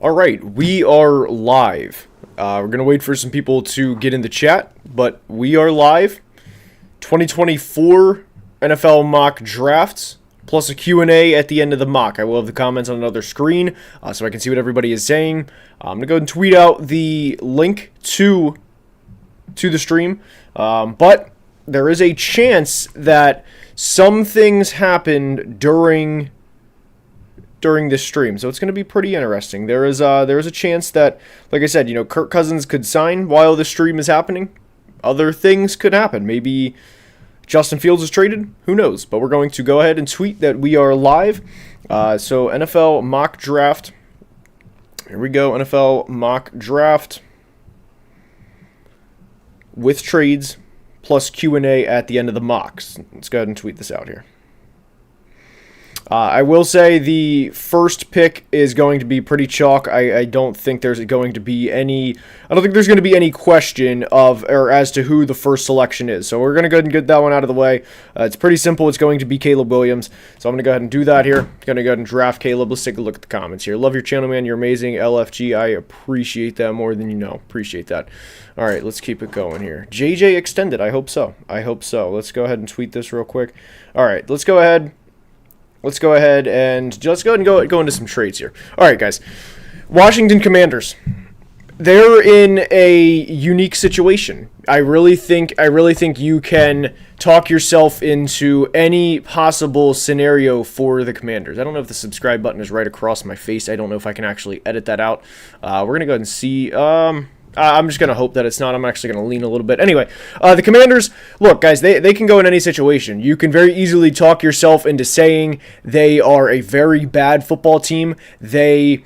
All right, we are live. We're going to wait for some people to get in the chat, but we are live. 2024 NFL mock drafts, plus a Q&A at the end of the mock. I will have the comments on another screen so I can see what everybody is saying. I'm going to go ahead and tweet out the link to the stream, but there is a chance that some things happened during this stream, so it's going to be pretty interesting. There is a chance that, like I said, Kirk Cousins could sign while the stream is happening. Other things could happen. Maybe Justin Fields is traded. Who knows? But we're going to go ahead and tweet that we are live. So NFL mock draft. Here we go. NFL mock draft with trades plus Q&A at the end of the mocks. Let's go ahead and tweet this out here. I will say the first pick is going to be pretty chalk. I don't think there's going to be any. I don't think there's going to be any question of or as to who the first selection is. So we're going to go ahead and get that one out of the way. It's pretty simple. It's going to be Caleb Williams. So I'm going to go ahead and do that here. Going to go ahead and draft Caleb. Let's take a look at the comments here. Love your channel, man. You're amazing. LFG. I appreciate that more than you know. Appreciate that. All right, let's keep it going here. JJ extended. I hope so. Let's go ahead and tweet this real quick. All right, let's go ahead and go into some trades here. All right, guys. Washington Commanders. They're in a unique situation. I really think you can talk yourself into any possible scenario for the Commanders. I don't know if the subscribe button is right across my face. I don't know if I can actually edit that out. We're going to go ahead and see. I'm just going to hope that it's not. I'm actually going to lean a little bit. Anyway, the Commanders, look, guys, they can go in any situation. You can very easily talk yourself into saying they are a very bad football team. They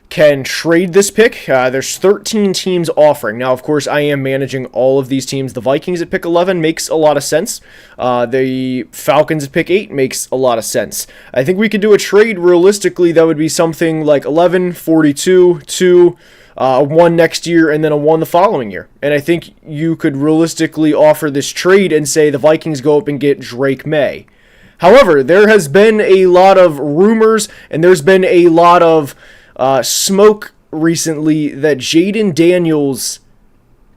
can trade this pick. There's 13 teams offering. Now, of course, I am managing all of these teams. The Vikings at pick 11 makes a lot of sense. The Falcons at pick 8 makes a lot of sense. I think we could do a trade realistically that would be something like 11, 42, 2, a 1 next year, and then a 1 the following year. And I think you could realistically offer this trade and say the Vikings go up and get Drake Maye. However, there has been a lot of rumors, and there's been a lot of smoke recently that Jaden Daniels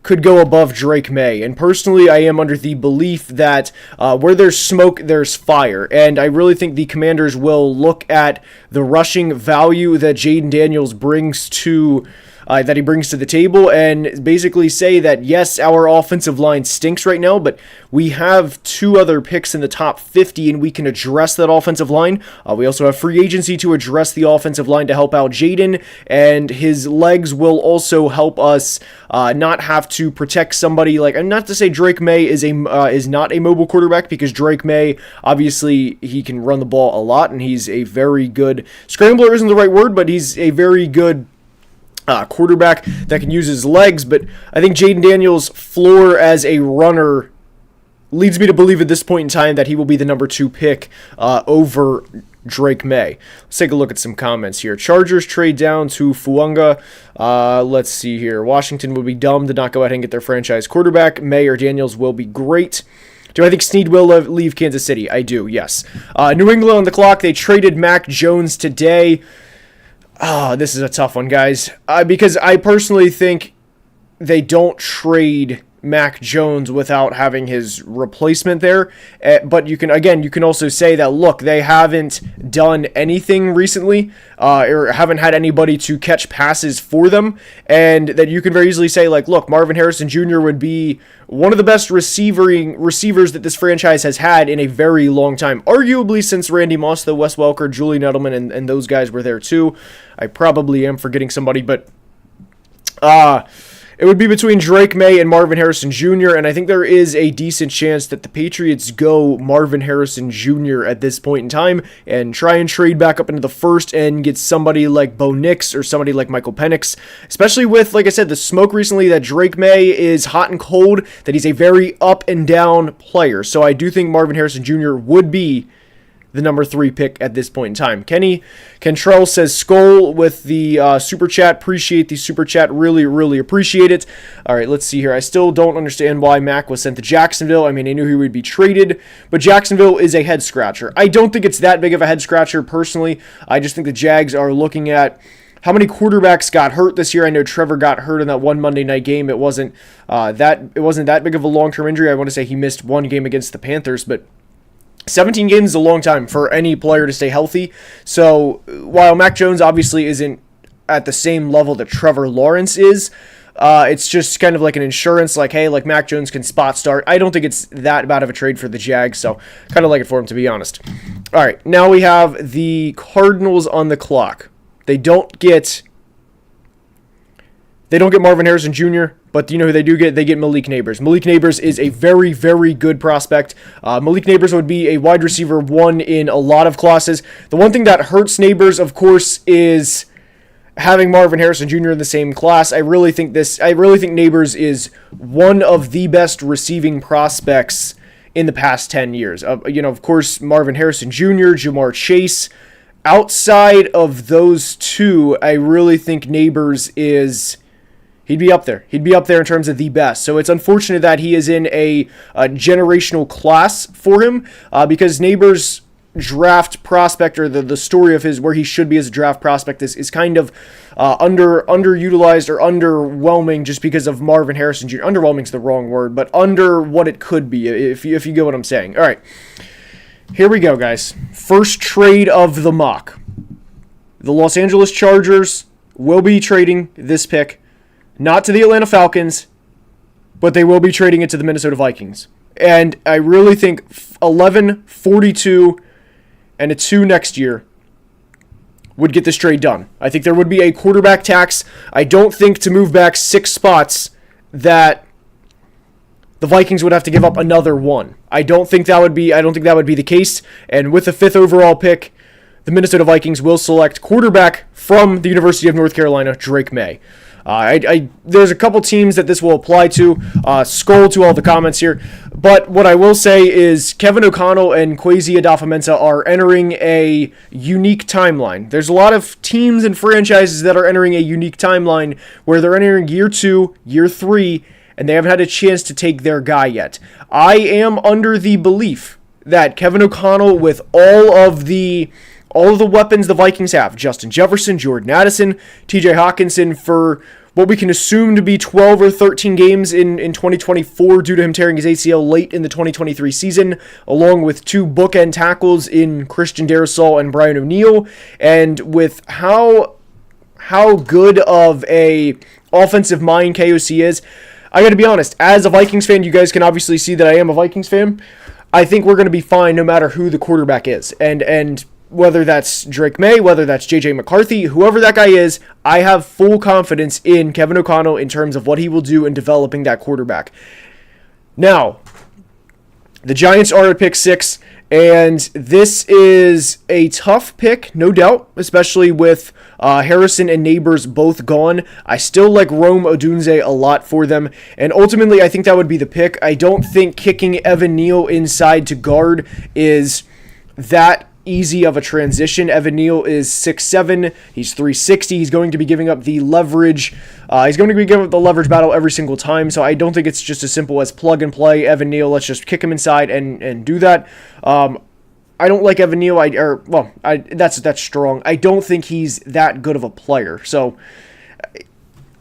could go above Drake Maye. And personally, I am under the belief that where there's smoke, there's fire. And I really think the Commanders will look at the rushing value that Jaden Daniels brings to the table and basically say that, yes, our offensive line stinks right now, but we have 2 other picks in the top 50 and we can address that offensive line. We also have free agency to address the offensive line to help out Jaden, and his legs will also help us not have to protect somebody like, and not to say Drake Maye is not a mobile quarterback, because Drake Maye, obviously, he can run the ball a lot and he's a very good, scrambler isn't the right word, but he's a very good quarterback that can use his legs. But I think Jaden Daniels' floor as a runner leads me to believe at this point in time that he will be the number 2 pick over Drake Maye. Let's take a look at some comments here. Chargers trade down to Fuanga. Let's see here. Washington would be dumb to not go ahead and get their franchise quarterback. Maye or Daniels will be great. Do I think Snead will leave Kansas City? I do, yes. New England on the clock. They traded Mac Jones today. This is a tough one, guys, because I personally think they don't trade Mac Jones without having his replacement there. But you can also say that, look, they haven't done anything recently or haven't had anybody to catch passes for them, and that you can very easily say, like, look, Marvin Harrison Jr. would be one of the best receivers that this franchise has had in a very long time, arguably since Randy Moss, though Wes Welker, Julian Edelman, and those guys were there too. I probably am forgetting somebody, but it would be between Drake Maye and Marvin Harrison Jr., and I think there is a decent chance that the Patriots go Marvin Harrison Jr. at this point in time and try and trade back up into the first and get somebody like Bo Nix or somebody like Michael Penix, especially with, like I said, the smoke recently that Drake Maye is hot and cold, that he's a very up and down player. So I do think Marvin Harrison Jr. would be the number 3 pick at this point in time. Kenny Cantrell says Skull with the super chat. Appreciate the super chat. Really, really appreciate it. All right, let's see here. I still don't understand why Mac was sent to Jacksonville. I mean, I knew he would be traded, but Jacksonville is a head scratcher. I don't think it's that big of a head scratcher personally. I just think the Jags are looking at how many quarterbacks got hurt this year? I know Trevor got hurt in that one Monday night game. It wasn't that big of a long-term injury. I want to say he missed one game against the Panthers, but 17 games is a long time for any player to stay healthy. So while Mac Jones obviously isn't at the same level that Trevor Lawrence is, it's just kind of like an insurance, like, hey, like Mac Jones can spot start. I don't think it's that bad of a trade for the Jags, so kind of like it for him, to be honest. All right, now we have the Cardinals on the clock. They don't get Marvin Harrison Jr., but you know who they do get? They get Malik Nabers. Malik Nabers is a very, very good prospect. Malik Nabers would be a wide receiver 1 in a lot of classes. The one thing that hurts Nabers, of course, is having Marvin Harrison Jr. in the same class. I really think Nabers is one of the best receiving prospects in the past 10 years. Of course, Marvin Harrison Jr., Jamar Chase. Outside of those two, I really think Nabers he'd be up there. He'd be up there in terms of the best. So it's unfortunate that he is in a generational class for him, because Nabers' draft prospect, or the story of his where he should be as a draft prospect, is kind of underutilized or underwhelming just because of Marvin Harrison Jr. Underwhelming's the wrong word, but under what it could be, if you get what I'm saying. All right, here we go, guys. First trade of the mock. The Los Angeles Chargers will be trading this pick, not to the Atlanta Falcons, but they will be trading it to the Minnesota Vikings. And I really think 11, 42, and a 2 next year would get this trade done. I think there would be a quarterback tax. I don't think to move back 6 spots that the Vikings would have to give up another 1. I don't think that would be the case. And with the 5th overall pick, the Minnesota Vikings will select quarterback from the University of North Carolina, Drake Maye. There's a couple teams that this will apply to. Scroll to all the comments here. But what I will say is Kevin O'Connell and Kwesi Adofo-Mensah are entering a unique timeline. There's a lot of teams and franchises that are entering a unique timeline where they're entering year 2, year 3, and they haven't had a chance to take their guy yet. I am under the belief that Kevin O'Connell, with all of the weapons the Vikings have, Justin Jefferson, Jordan Addison, TJ Hawkinson, for what we can assume to be 12 or 13 games in 2024 due to him tearing his ACL late in the 2023 season, along with 2 bookend tackles in Christian Darrisaw and Brian O'Neill, and with how good of a offensive mind KOC is, I got to be honest, as a Vikings fan, you guys can obviously see that I am a Vikings fan. I think we're going to be fine no matter who the quarterback is. And whether that's Drake Maye, whether that's J.J. McCarthy, whoever that guy is, I have full confidence in Kevin O'Connell in terms of what he will do in developing that quarterback. Now, the Giants are at pick 6, and this is a tough pick, no doubt, especially with Harrison and Nabers both gone. I still like Rome Odunze a lot for them, and ultimately I think that would be the pick. I don't think kicking Evan Neal inside to guard is that easy of a transition. Evan Neal is 6'7", he's 360, he's going to be giving up the leverage. He's going to be giving up the leverage battle every single time, so I don't think it's just as simple as plug and play Evan Neal, let's just kick him inside and do that. I don't like Evan Neal, that's strong. I don't think he's that good of a player, so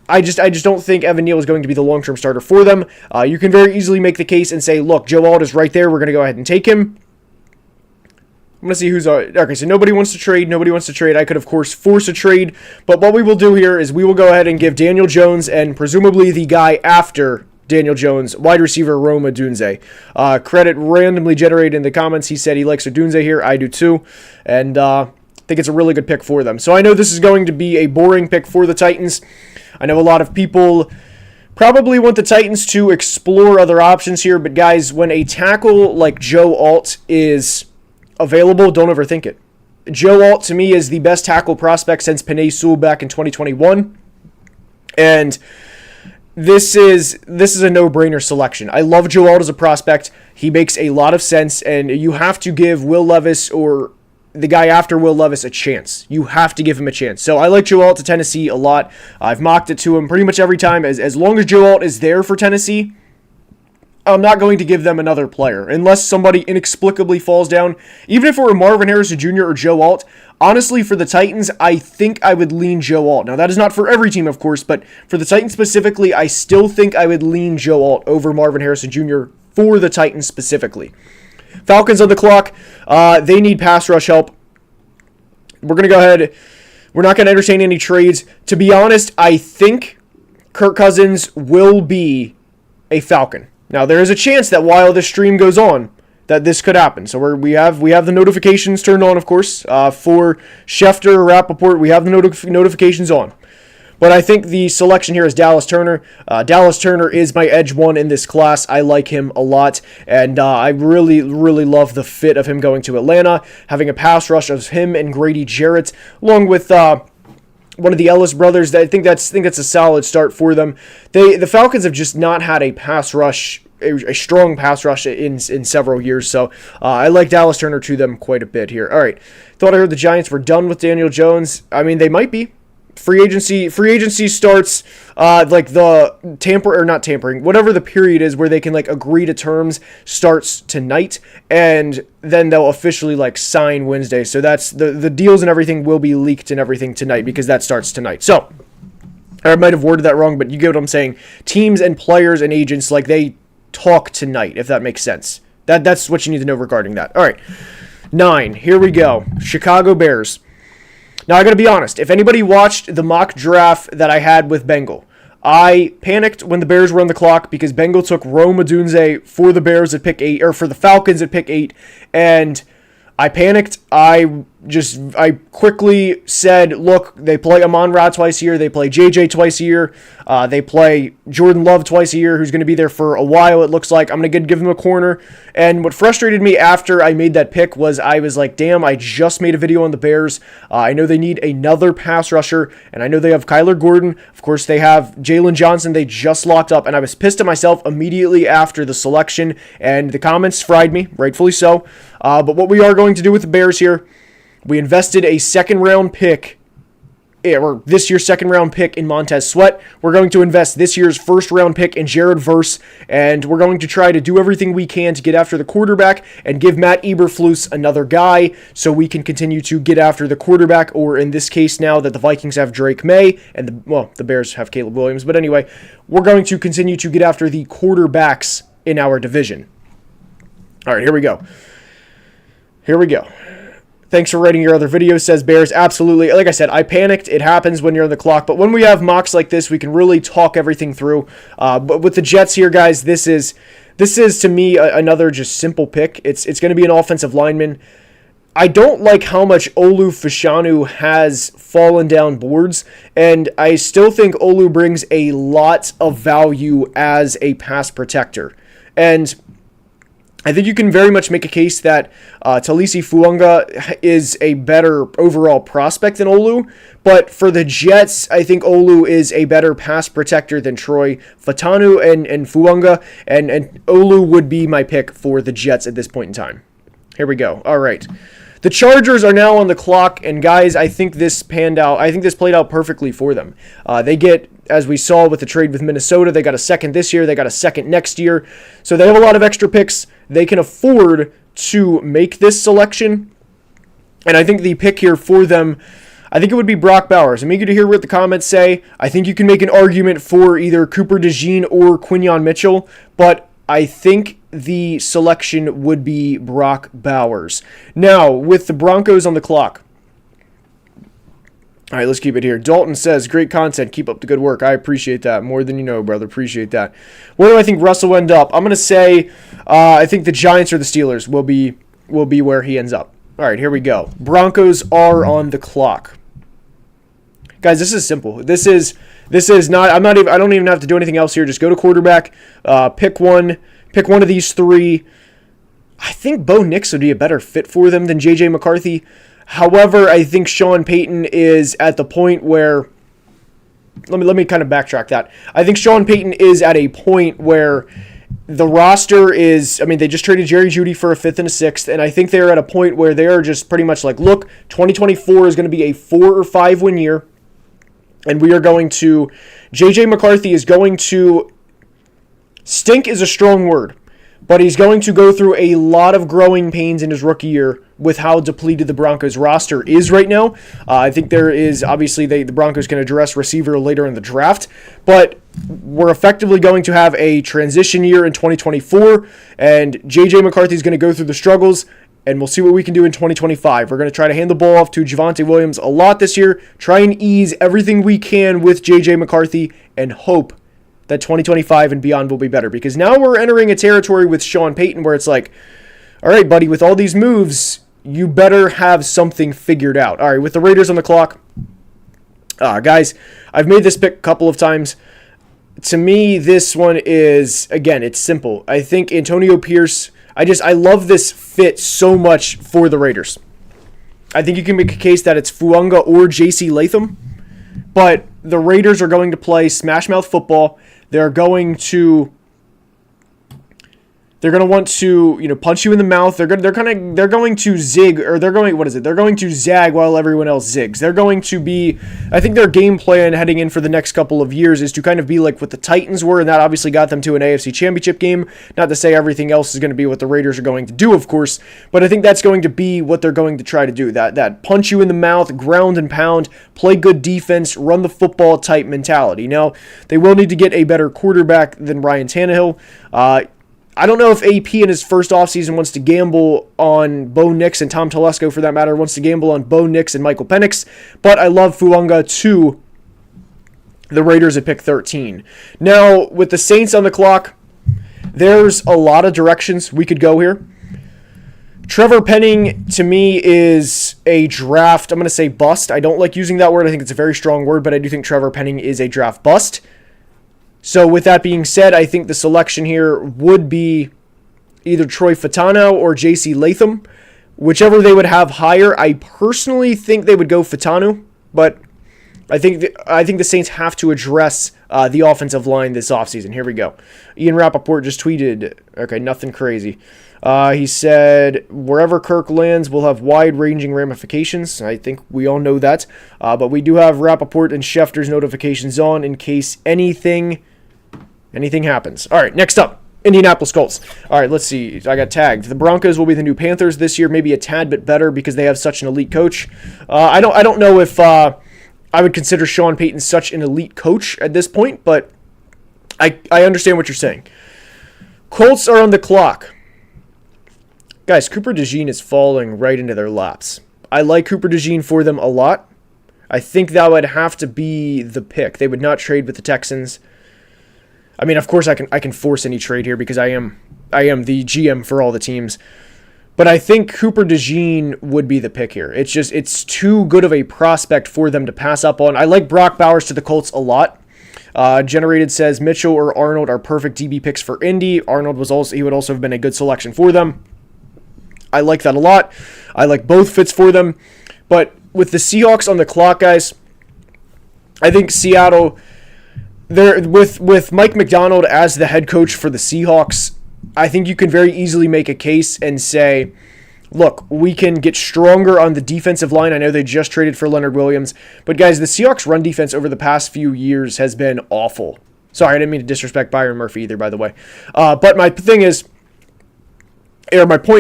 I just don't think Evan Neal is going to be the long-term starter for them. You can very easily make the case and say, look, Joe Alt is right there, we're going to go ahead and take him. I'm going to see who's... Okay, so nobody wants to trade. I could, of course, force a trade. But what we will do here is we will go ahead and give Daniel Jones and presumably the guy after Daniel Jones, wide receiver Rome Odunze. Credit randomly generated in the comments. He said he likes Odunze here. I do too. And I think it's a really good pick for them. So I know this is going to be a boring pick for the Titans. I know a lot of people probably want the Titans to explore other options here. But guys, when a tackle like Joe Alt is available, don't overthink it. Joe Alt, to me, is the best tackle prospect since Penei Sewell back in 2021. And this is a no-brainer selection. I love Joe Alt as a prospect. He makes a lot of sense, and you have to give Will Levis or the guy after Will Levis a chance. You have to give him a chance. So I like Joe Alt to Tennessee a lot. I've mocked it to him pretty much every time. As long as Joe Alt is there for Tennessee, I'm not going to give them another player unless somebody inexplicably falls down. Even if it were Marvin Harrison Jr. or Joe Alt, honestly, for the Titans, I think I would lean Joe Alt. Now, that is not for every team, of course, but for the Titans specifically, I still think I would lean Joe Alt over Marvin Harrison Jr. for the Titans specifically. Falcons on the clock. They need pass rush help. We're going to go ahead. We're not going to entertain any trades. To be honest, I think Kirk Cousins will be a Falcon. Now, there is a chance that while this stream goes on, that this could happen. So we have the notifications turned on, of course, for Schefter, Rappaport. We have the notifications on. But I think the selection here is Dallas Turner. Dallas Turner is my edge one in this class. I like him a lot, and I really, really love the fit of him going to Atlanta, having a pass rush of him and Grady Jarrett, along with one of the Ellis brothers. I think that's a solid start for them. The Falcons have just not had a pass rush, a strong pass rush in several years, so I like Dallas Turner to them quite a bit here. All right, thought I heard the Giants were done with Daniel Jones. I mean, they might be. Free agency starts like the not tampering, whatever the period is where they can like agree to terms starts tonight, and then they'll officially like sign Wednesday. So that's the deals and everything will be leaked and everything tonight because that starts tonight. So I might have worded that wrong, but you get what I'm saying. Teams and players and agents, like, they talk tonight, if that makes sense. That's what you need to know regarding that. All right, 9. Here we go. Chicago Bears. Now, I got to be honest. If anybody watched the mock draft that I had with Bengal, I panicked when the Bears were on the clock because Bengal took Rome Odunze for the Bears at pick 8, or for the Falcons at pick 8, and I panicked. I quickly said, look, they play Amon-Ra twice a year. They play JJ twice a year. They play Jordan Love twice a year, who's going to be there for a while, it looks like. I'm going to give them a corner. And what frustrated me after I made that pick was I was like, damn, I just made a video on the Bears. I know they need another pass rusher, and I know they have Kyler Gordon. Of course, they have Jalen Johnson. They just locked up, and I was pissed at myself immediately after the selection, and the comments fried me, rightfully so. But what we are going to do with the Bears here, we invested a second-round pick, or this year's second-round pick in Montez Sweat. We're going to invest this year's first-round pick in Jared Verse, and we're going to try to do everything we can to get after the quarterback and give Matt Eberflus another guy so we can continue to get after the quarterback, or in this case now that the Vikings have Drake Maye and the Bears have Caleb Williams. But anyway, we're going to continue to get after the quarterbacks in our division. All right, here we go. Thanks for writing your other videos, says Bears. Absolutely. Like I said, I panicked. It happens when you're on the clock. But when we have mocks like this, we can really talk everything through. But with the Jets here, guys, this is to me another just simple pick. It's going to be an offensive lineman. I don't like how much Olu Fashanu has fallen down boards, and I still think Olu brings a lot of value as a pass protector. And I think you can very much make a case that Talisi Fuanga is a better overall prospect than Olu, but for the Jets, I think Olu is a better pass protector than Troy Fatanu and Fuanga, and Olu would be my pick for the Jets at this point in time. Here we go. All right. The Chargers are now on the clock, and guys, I think this played out perfectly for them. They get, as we saw with the trade with Minnesota, they got a second this year, they got a second next year, so they have a lot of extra picks. They can afford to make this selection, and I think the pick here for them, I think it would be Brock Bowers. I'm eager to hear what the comments say. I think you can make an argument for either Cooper DeJean or Quinyon Mitchell, but I think the selection would be Brock Bowers. Now, with the Broncos on the clock. All right, let's keep it here. Dalton says, great content. Keep up the good work. I appreciate that. More than you know, brother. Appreciate that. Where do I think Russell will end up? I'm going to say I think the Giants or the Steelers will be where he ends up. All right, here we go. Broncos are on the clock. Guys, this is simple. This is not, I don't even have to do anything else here. Just go to quarterback, pick one of these three. I think Bo Nix would be a better fit for them than J.J. McCarthy. However, I think Sean Payton is at the point where, let me kind of backtrack that. I think Sean Payton is at a point where the roster is, they just traded Jerry Jeudy for a 5th and a 6th, and I think they're at a point where they're just pretty much like, look, 2024 is going to be a 4 or 5 win year, and we are going to, J.J. McCarthy is going to Stink is a strong word, but he's going to go through a lot of growing pains in his rookie year with how depleted the Broncos roster is right now. I think there is, obviously, the Broncos can address receiver later in the draft, but we're effectively going to have a transition year in 2024, and J.J. McCarthy is going to go through the struggles, and we'll see what we can do in 2025. We're going to try to hand the ball off to Javonte Williams a lot this year, try and ease everything we can with J.J. McCarthy, and hope that 2025 and beyond will be better. Because now we're entering a territory with Sean Payton where it's like, all right, buddy, with all these moves, you better have something figured out. All right, with the Raiders on the clock, guys, I've made this pick a couple of times. To me, this one is, again, it's simple. I think Antonio Pierce, I love this fit so much for the Raiders. I think you can make a case that it's Fuanga or J.C. Latham, but the Raiders are going to play smash mouth football. They're going to want to, punch you in the mouth. They're going to zig, or they're going to zag while everyone else zigs. They're going to be, I think their game plan heading in for the next couple of years is to kind of be like what the Titans were, and that obviously got them to an AFC Championship game. Not to say everything else is going to be what the Raiders are going to do, of course, but I think that's going to be what they're going to try to do. That punch you in the mouth, ground and pound, play good defense, run the football type mentality. Now, they will need to get a better quarterback than Ryan Tannehill. I don't know if AP in his first offseason wants to gamble on Bo Nix, and Tom Telesco, for that matter, wants to gamble on Bo Nix and Michael Penix, but I love Fuanga to the Raiders at pick 13. Now, with the Saints on the clock, there's a lot of directions we could go here. Trevor Penning, to me, is a draft, I'm going to say bust. I don't like using that word. I think it's a very strong word, but I do think Trevor Penning is a draft bust. So with that being said, I think the selection here would be either Troy Fatano or J.C. Latham. Whichever they would have higher, I personally think they would go Fatano, but I think the Saints have to address the offensive line this offseason. Here we go. Ian Rappaport just tweeted, okay, nothing crazy. He said, wherever Kirk lands will have wide-ranging ramifications. I think we all know that. But we do have Rappaport and Schefter's notifications on in case anything happens. All right, next up, Indianapolis Colts. All right, let's see. I got tagged. The Broncos will be the new Panthers this year, maybe a tad bit better because they have such an elite coach. I don't know if I would consider Sean Payton such an elite coach at this point, but I understand what you're saying. Colts are on the clock. Guys, Cooper DeJean is falling right into their laps. I like Cooper DeJean for them a lot. I think that would have to be the pick. They would not trade with the Texans. I mean, of course, I can force any trade here because I am the GM for all the teams. But I think Cooper DeJean would be the pick here. It's too good of a prospect for them to pass up on. I like Brock Bowers to the Colts a lot. Generated says Mitchell or Arnold are perfect DB picks for Indy. Arnold would also have been a good selection for them. I like that a lot. I like both fits for them. But with the Seahawks on the clock, guys, I think Seattle, with Mike McDonald as the head coach for the Seahawks, I think you can very easily make a case and say, look, we can get stronger on the defensive line. I know they just traded for Leonard Williams. But, guys, the Seahawks' run defense over the past few years has been awful. Sorry, I didn't mean to disrespect Byron Murphy either, by the way. But my point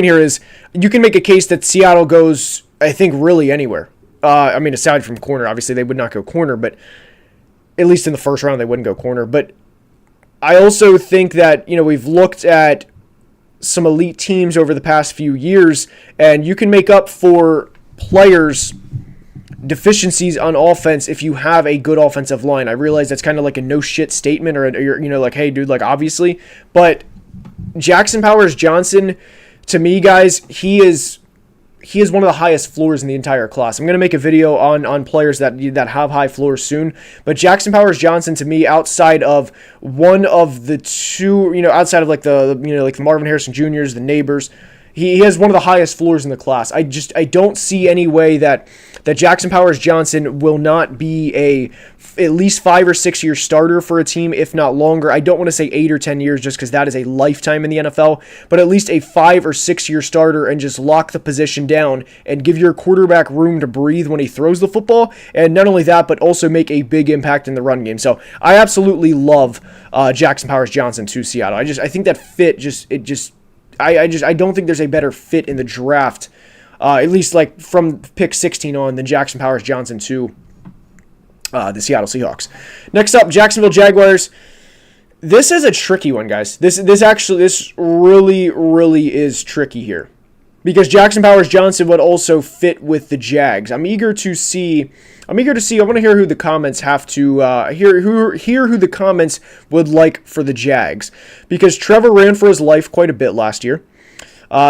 here is you can make a case that Seattle goes, I think, really anywhere. I mean, aside from corner, obviously they would not go corner, but at least in the first round they wouldn't go corner. But I also think that, we've looked at some elite teams over the past few years, and you can make up for players' deficiencies on offense if you have a good offensive line. I realize that's kind of like a no shit statement, or like, hey, dude, like, obviously, but Jackson Powers-Johnson, to me, guys, he is one of the highest floors in the entire class. I'm going to make a video on players that have high floors soon, but Jackson Powers-Johnson, to me, outside of one of the two, outside of like the Marvin Harrison Jr.'s, the Neighbors, he has one of the highest floors in the class. I don't see any way that Jackson Powers-Johnson will not be at least 5 or 6 year starter for a team, if not longer. I don't want to say 8 or 10 years just because that is a lifetime in the NFL, but at least a 5 or 6 year starter and just lock the position down and give your quarterback room to breathe when he throws the football. And not only that, but also make a big impact in the run game. So I absolutely love Jackson Powers-Johnson to Seattle. I think that fit I don't think there's a better fit in the draft, at least like from pick 16 on, than Jackson Powers-Johnson to the Seattle Seahawks. Next up, Jacksonville Jaguars. This is a tricky one, guys. This really is tricky here because Jackson Powers-Johnson would also fit with the Jags. I want to hear who the comments have to hear who the comments would like for the Jags, because Trevor ran for his life quite a bit last year.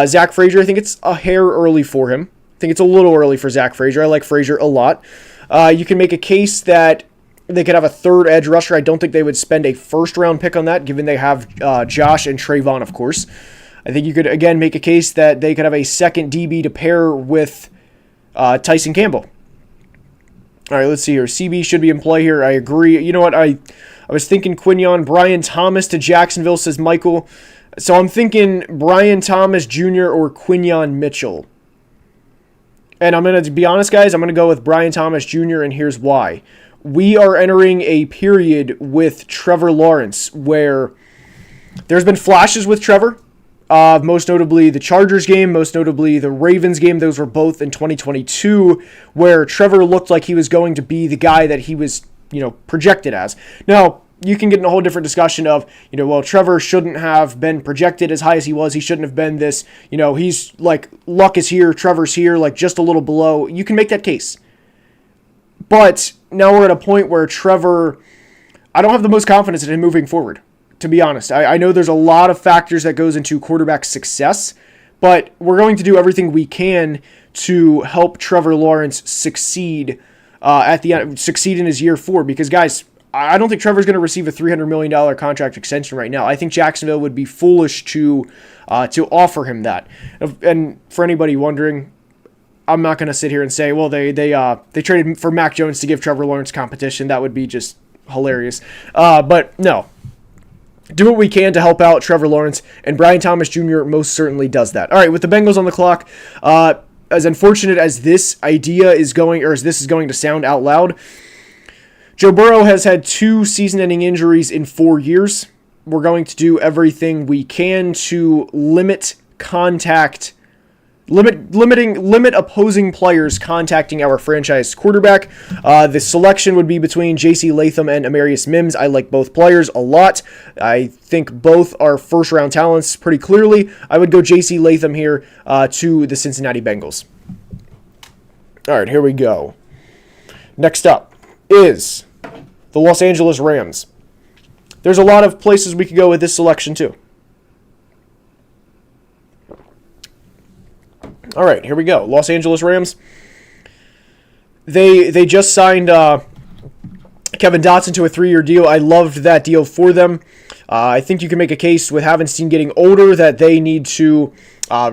Zach Frazier, I think it's a hair early for him. I think it's a little early for Zach Frazier. I like Frazier a lot. You can make a case that they could have a third edge rusher. I don't think they would spend a first-round pick on that, given they have Josh and Trayvon, of course. I think you could, again, make a case that they could have a second DB to pair with Tyson Campbell. All right, let's see here. CB should be in play here. I agree. You know what? I was thinking Quinyon Brian Thomas to Jacksonville, says Michael. So I'm thinking Brian Thomas Jr. or Quinyon Mitchell. And I'm going to be honest, guys, I'm going to go with Brian Thomas Jr., and here's why. We are entering a period with Trevor Lawrence where there's been flashes with Trevor. Most notably the Chargers game, most notably the Ravens game. Those were both in 2022, where Trevor looked like he was going to be the guy that he was, projected as. Now, you can get in a whole different discussion of, well, Trevor shouldn't have been projected as high as he was. He shouldn't have been this, he's like, luck is here, Trevor's here, like just a little below. You can make that case. But now we're at a point where Trevor, I don't have the most confidence in him moving forward. To be honest, I know there's a lot of factors that goes into quarterback success, but we're going to do everything we can to help Trevor Lawrence succeed at the end, succeed in his year 4. Because, guys, I don't think Trevor's going to receive a $300 million contract extension right now. I think Jacksonville would be foolish to offer him that. And for anybody wondering, I'm not going to sit here and say, well, they traded for Mac Jones to give Trevor Lawrence competition. That would be just hilarious. But no. Do what we can to help out Trevor Lawrence, and Brian Thomas Jr. most certainly does that. All right, with the Bengals on the clock, as unfortunate as this idea is going, or as this is going to sound out loud, Joe Burrow has had 2 season-ending injuries in 4 years. We're going to do everything we can to limit opposing players contacting our franchise quarterback. The selection would be between J.C. Latham and Amarius Mims. I like both players a lot. I think both are first-round talents pretty clearly. I would go J.C. Latham here to the Cincinnati Bengals. All right, here we go. Next up is the Los Angeles Rams. There's a lot of places we could go with this selection too. All right, here we go. Los Angeles Rams. They just signed Kevin Dotson to a 3-year deal. I loved that deal for them. I think you can make a case with Havenstein getting older that they need to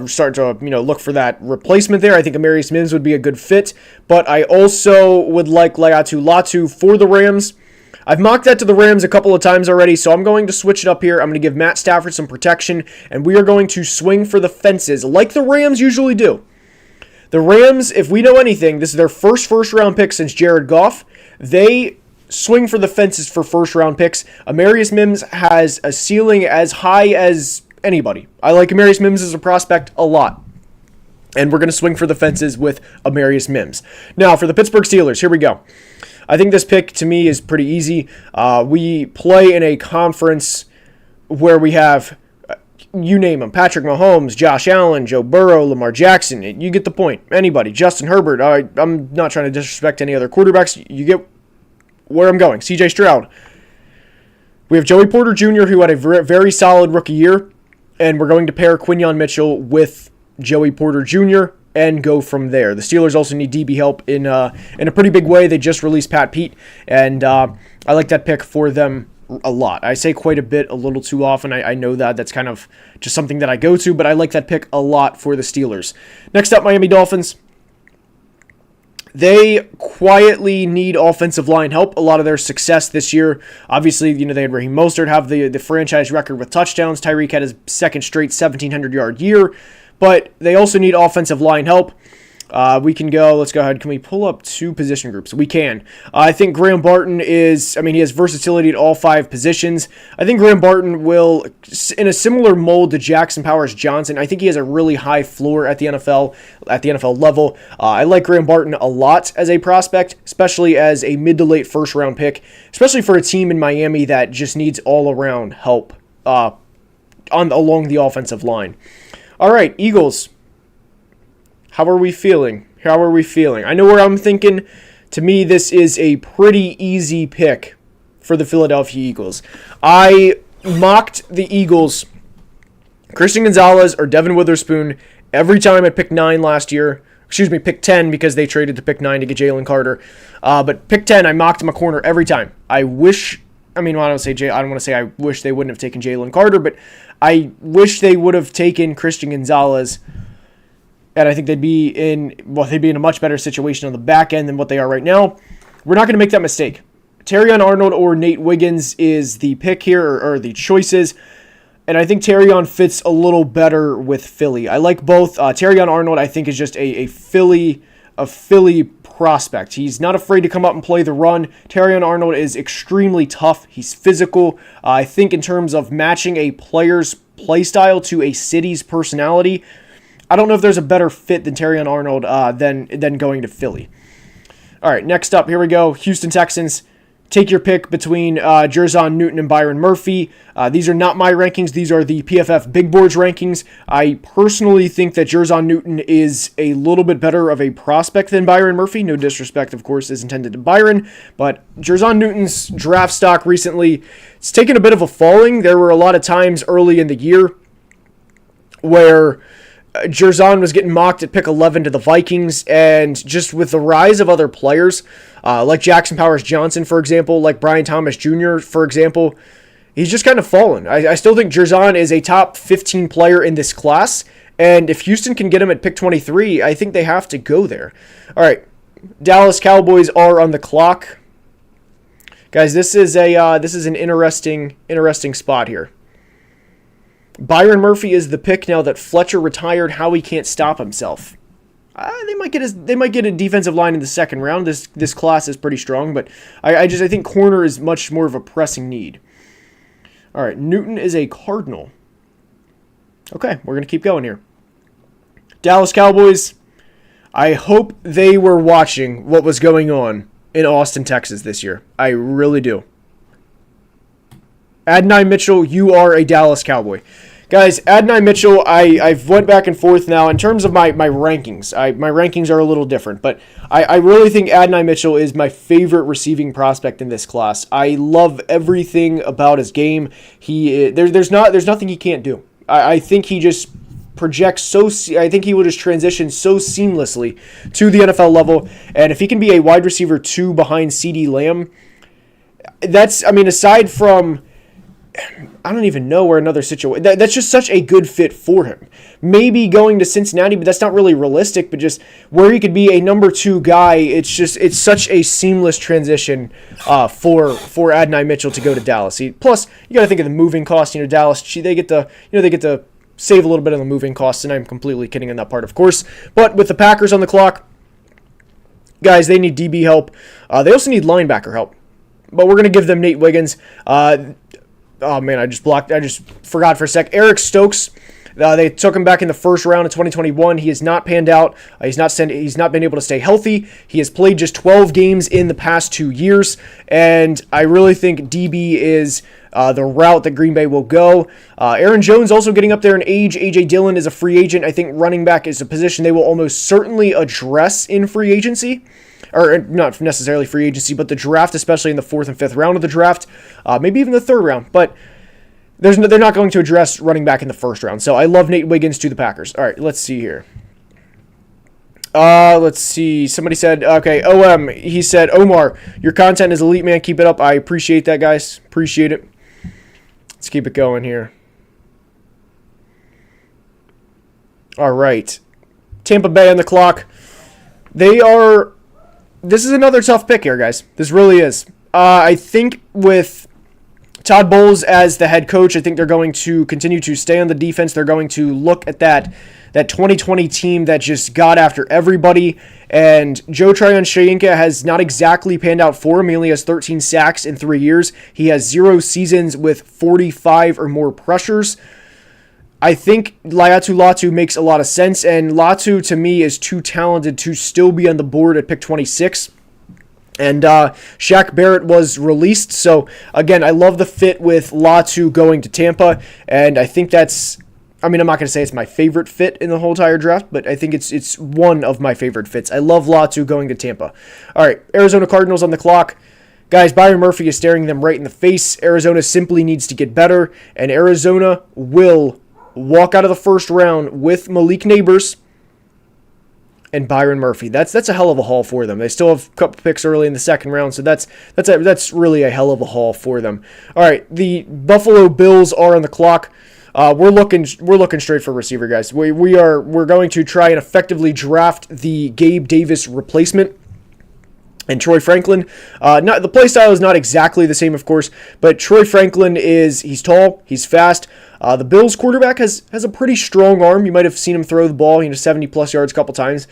start to look for that replacement there. I think Amarius Mims would be a good fit, but I also would like Laiatu Latu for the Rams. I've mocked that to the Rams a couple of times already, so I'm going to switch it up here. I'm going to give Matt Stafford some protection, and we are going to swing for the fences like the Rams usually do. The Rams, if we know anything, this is their first-round pick since Jared Goff. They swing for the fences for first-round picks. Amarius Mims has a ceiling as high as anybody. I like Amarius Mims as a prospect a lot. And we're going to swing for the fences with Amarius Mims. Now, for the Pittsburgh Steelers, here we go. I think this pick, to me, is pretty easy. We play in a conference where we have, you name them, Patrick Mahomes, Josh Allen, Joe Burrow, Lamar Jackson. You get the point. Anybody. Justin Herbert. I'm not trying to disrespect any other quarterbacks. You get where I'm going. CJ Stroud. We have Joey Porter Jr., who had a very solid rookie year, and we're going to pair Quinyon Mitchell with Joey Porter Jr., and go from there. The Steelers also need DB help in a pretty big way. They just released Pat Pete, and I like that pick for them a lot. I say quite a bit, a little too often. I know that. That's kind of just something that I go to, but I like that pick a lot for the Steelers. Next up, Miami Dolphins. They quietly need offensive line help. A lot of their success this year, obviously, they had Raheem Mostert have the franchise record with touchdowns. Tyreek had his second straight 1,700-yard year, but they also need offensive line help. Let's go ahead. Can we pull up 2 position groups? We can. I think Graham Barton he has versatility at all 5 positions. I think Graham Barton will, in a similar mold to Jackson Powers-Johnson, I think he has a really high floor at the NFL level. I like Graham Barton a lot as a prospect, especially as a mid to late first round pick, especially for a team in Miami that just needs all around help, along the offensive line. All right, Eagles. How are we feeling? I know where I'm thinking. To me, this is a pretty easy pick for the Philadelphia Eagles. I mocked the Eagles, Christian Gonzalez or Devin Witherspoon, every time at pick 9 last year. Pick 10 because they traded to pick 9 to get Jalen Carter. But pick 10, I mocked him a corner every time. I don't want to say I wish they wouldn't have taken Jalen Carter, but I wish they would have taken Christian Gonzalez. And I think they'd be in a much better situation on the back end than what they are right now. We're not going to make that mistake. Terrion Arnold or Nate Wiggins is the pick here, or the choices. And I think Terrion fits a little better with Philly. I like both. Terrion Arnold, I think, is just a Philly prospect. He's not afraid to come up and play the run. Terrion Arnold is extremely tough. He's physical. I think in terms of matching a player's play style to a city's personality, I don't know if there's a better fit than Terrion Arnold than going to Philly. All right, next up, here we go. Houston Texans. Take your pick between Jerzon Newton and Byron Murphy. These are not my rankings. These are the PFF Big Board's rankings. I personally think that Jerzon Newton is a little bit better of a prospect than Byron Murphy. No disrespect, of course, is intended to Byron. But Jerzon Newton's draft stock recently, it's taken a bit of a falling. There were a lot of times early in the year where Jerzon was getting mocked at pick 11 to the Vikings, and just with the rise of other players, like Jackson Powers-Johnson, for example, like Brian Thomas Jr., for example, he's just kind of fallen. I still think Jerzon is a top 15 player in this class, and if Houston can get him at pick 23, I think they have to go there. All right, Dallas Cowboys are on the clock. Guys, this is an interesting spot here. Byron Murphy is the pick now that Fletcher retired. Howie can't stop himself. They might get a defensive line in the second round. This class is pretty strong, but I think corner is much more of a pressing need. All right, Newton is a Cardinal. Okay, we're gonna keep going here. Dallas Cowboys. I hope they were watching what was going on in Austin, Texas this year. I really do. Adonai Mitchell, you are a Dallas Cowboy. Guys, Adonai Mitchell, I've went back and forth now. In terms of my rankings, my rankings are a little different, but I really think Adonai Mitchell is my favorite receiving prospect in this class. I love everything about his game. There's nothing he can't do. I think he just projects I think he will just transition so seamlessly to the NFL level, and if he can be a wide receiver 2 behind CeeDee Lamb, aside from, I don't even know where another situation. That's just such a good fit for him. Maybe going to Cincinnati, but that's not really realistic. But just where he could be a number 2 guy, it's such a seamless transition for Adonai Mitchell to go to Dallas. Plus, you got to think of the moving costs. Dallas, they get to save a little bit on the moving costs, and I'm completely kidding on that part, of course. But with the Packers on the clock, guys, they need DB help. They also need linebacker help. But we're gonna give them Nate Wiggins. Oh man, I just forgot for a sec. Eric Stokes, they took him back in the first round of 2021. He has not panned out. He's not been able to stay healthy. He has played just 12 games in the past 2 years, and I really think DB is the route that Green Bay will go. Aaron Jones also getting up there in age. A.J. Dillon is a free agent. I think running back is a position they will almost certainly address in free agency. Or not necessarily free agency, but the draft, especially in the 4th and 5th round of the draft, maybe even the 3rd round. But they're not going to address running back in the 1st round. So I love Nate Wiggins to the Packers. All right, let's see here. Let's see. Somebody said, okay, he said, Omar, your content is elite, man. Keep it up. I appreciate that, guys. Appreciate it. Let's keep it going here. All right. Tampa Bay on the clock. This is another tough pick here, guys. This really is. I think with Todd Bowles as the head coach, I think they're going to continue to stay on the defense. They're going to look at that 2020 team that just got after everybody. And Joe Tryon-Shoyinka has not exactly panned out for him. He only has 13 sacks in 3 years. He has 0 seasons with 45 or more pressures. I think Latu makes a lot of sense, and Latu, to me, is too talented to still be on the board at pick 26. And Shaq Barrett was released, so again, I love the fit with Latu going to Tampa, and I think that's, I'm not going to say it's my favorite fit in the whole entire draft, but I think it's one of my favorite fits. I love Latu going to Tampa. All right, Arizona Cardinals on the clock. Guys, Byron Murphy is staring them right in the face. Arizona simply needs to get better, and Arizona will walk out of the first round with Malik Neighbors and Byron Murphy. That's a hell of a haul for them. They still have a couple picks early in the second round, so that's really a hell of a haul for them. All right, the Buffalo Bills are on the clock. We're looking straight for receiver, guys. We're going to try and effectively draft the Gabe Davis replacement. And Troy Franklin, the play style is not exactly the same, of course, but Troy Franklin he's tall, he's fast. The Bills quarterback has a pretty strong arm. You might have seen him throw the ball, 70-plus yards a couple times.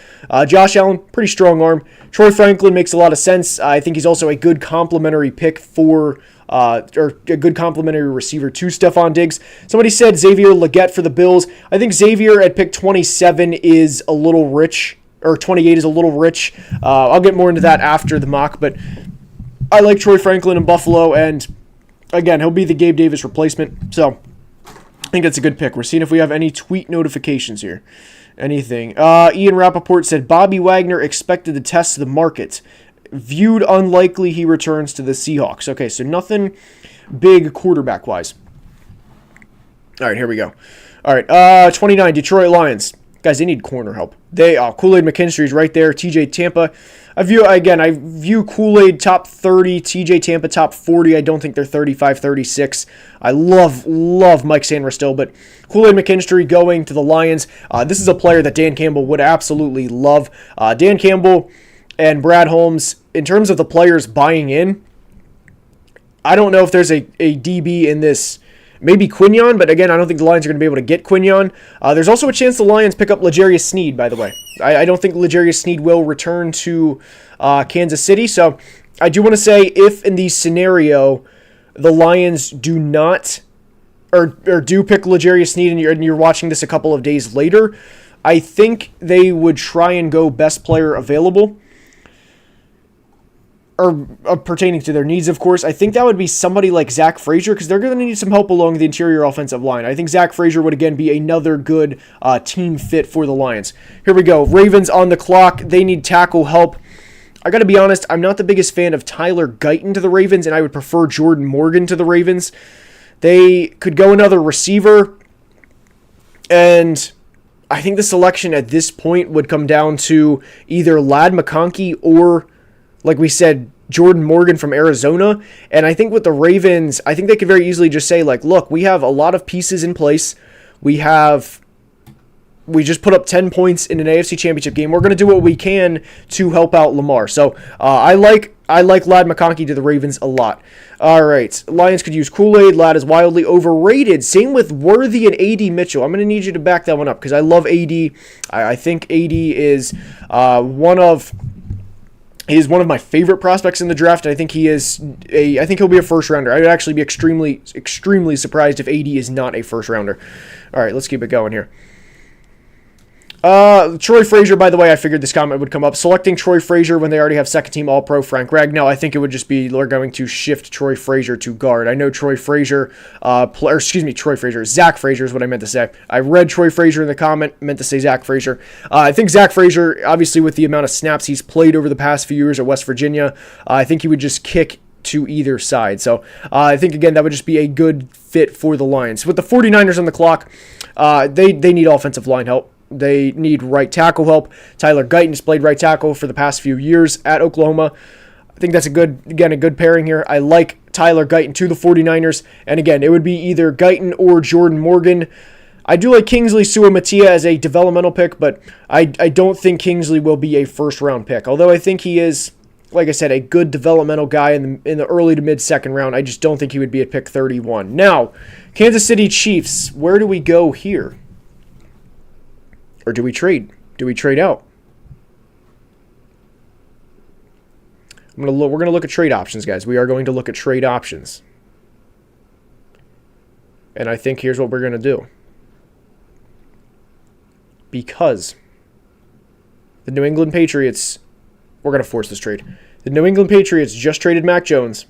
Josh Allen, pretty strong arm. Troy Franklin makes a lot of sense. I think he's also a good complementary pick or a good complementary receiver to Stephon Diggs. Somebody said Xavier Legette for the Bills. I think Xavier at pick 27 is a little rich. Or 28 is a little rich. I'll get more into that after the mock, but I like Troy Franklin in Buffalo, and again, he'll be the Gabe Davis replacement, so I think that's a good pick. We're seeing if we have any tweet notifications here. Anything. Ian Rappaport said, Bobby Wagner expected to test the market. Viewed unlikely he returns to the Seahawks. Okay, so nothing big quarterback-wise. All right, here we go. All right, 29, Detroit Lions. Guys, they need corner help. Kool-Aid McKinstry's right there. TJ Tampa. I view Kool-Aid top 30. TJ Tampa top 40. I don't think they're 35, 36. I love Mike Sanders still, but Kool-Aid McKinstry going to the Lions. This is a player that Dan Campbell would absolutely love. Dan Campbell and Brad Holmes, in terms of the players buying in, I don't know if there's a DB in this. Maybe Quinion, but again, I don't think the Lions are going to be able to get Quinion. There's also a chance the Lions pick up L'Jarius Sneed, by the way. I don't think L'Jarius Sneed will return to Kansas City, so I do want to say if in the scenario the Lions do not or do pick L'Jarius Sneed and you're watching this a couple of days later, I think they would try and go best player available. Or pertaining to their needs, of course. I think that would be somebody like Zach Frazier, because they're going to need some help along the interior offensive line. I think Zach Frazier would, again, be another good team fit for the Lions. Here we go. Ravens on the clock. They need tackle help. I got to be honest, I'm not the biggest fan of Tyler Guyton to the Ravens, and I would prefer Jordan Morgan to the Ravens. They could go another receiver, and I think the selection at this point would come down to either Ladd McConkey or, like we said, Jordan Morgan from Arizona. And I think with the Ravens, I think they could very easily just say, like, look, we have a lot of pieces in place. We just put up 10 points in an AFC Championship game. We're going to do what we can to help out Lamar. So I like Ladd McConkey to the Ravens a lot. All right, Lions could use Kool-Aid. Ladd is wildly overrated. Same with Worthy and A.D. Mitchell. I'm going to need you to back that one up because I love A.D. I think A.D. is He is one of my favorite prospects in the draft, and I think I think he'll be a first rounder. I would actually be extremely, extremely surprised if AD is not a first rounder. All right, let's keep it going here. Troy Frazier, by the way, I figured this comment would come up. Selecting Troy Frazier when they already have second-team All-Pro Frank Ragnow, I think it would just be they're going to shift Troy Frazier to guard. I know Zach Frazier is what I meant to say. I read Troy Frazier in the comment, meant to say Zach Frazier. I think Zach Frazier, obviously with the amount of snaps he's played over the past few years at West Virginia, I think he would just kick to either side. So I think, again, that would just be a good fit for the Lions. With the 49ers on the clock, they need offensive line help. They need right tackle help. Tyler Guyton's played right tackle for the past few years at Oklahoma. I think that's a good pairing here. I like Tyler Guyton to the 49ers. And again, it would be either Guyton or Jordan Morgan. I do like Kingsley Suamataia as a developmental pick, but I don't think Kingsley will be a first-round pick. Although I think he is, like I said, a good developmental guy in the early to mid-second round. I just don't think he would be at pick 31. Now, Kansas City Chiefs, where do we go here? Or do we trade? Do we trade out? We're going to look at trade options, guys. We are going to look at trade options. And I think here's what we're going to do. Because the New England Patriots, we're going to force this trade. The New England Patriots just traded Mac Jones.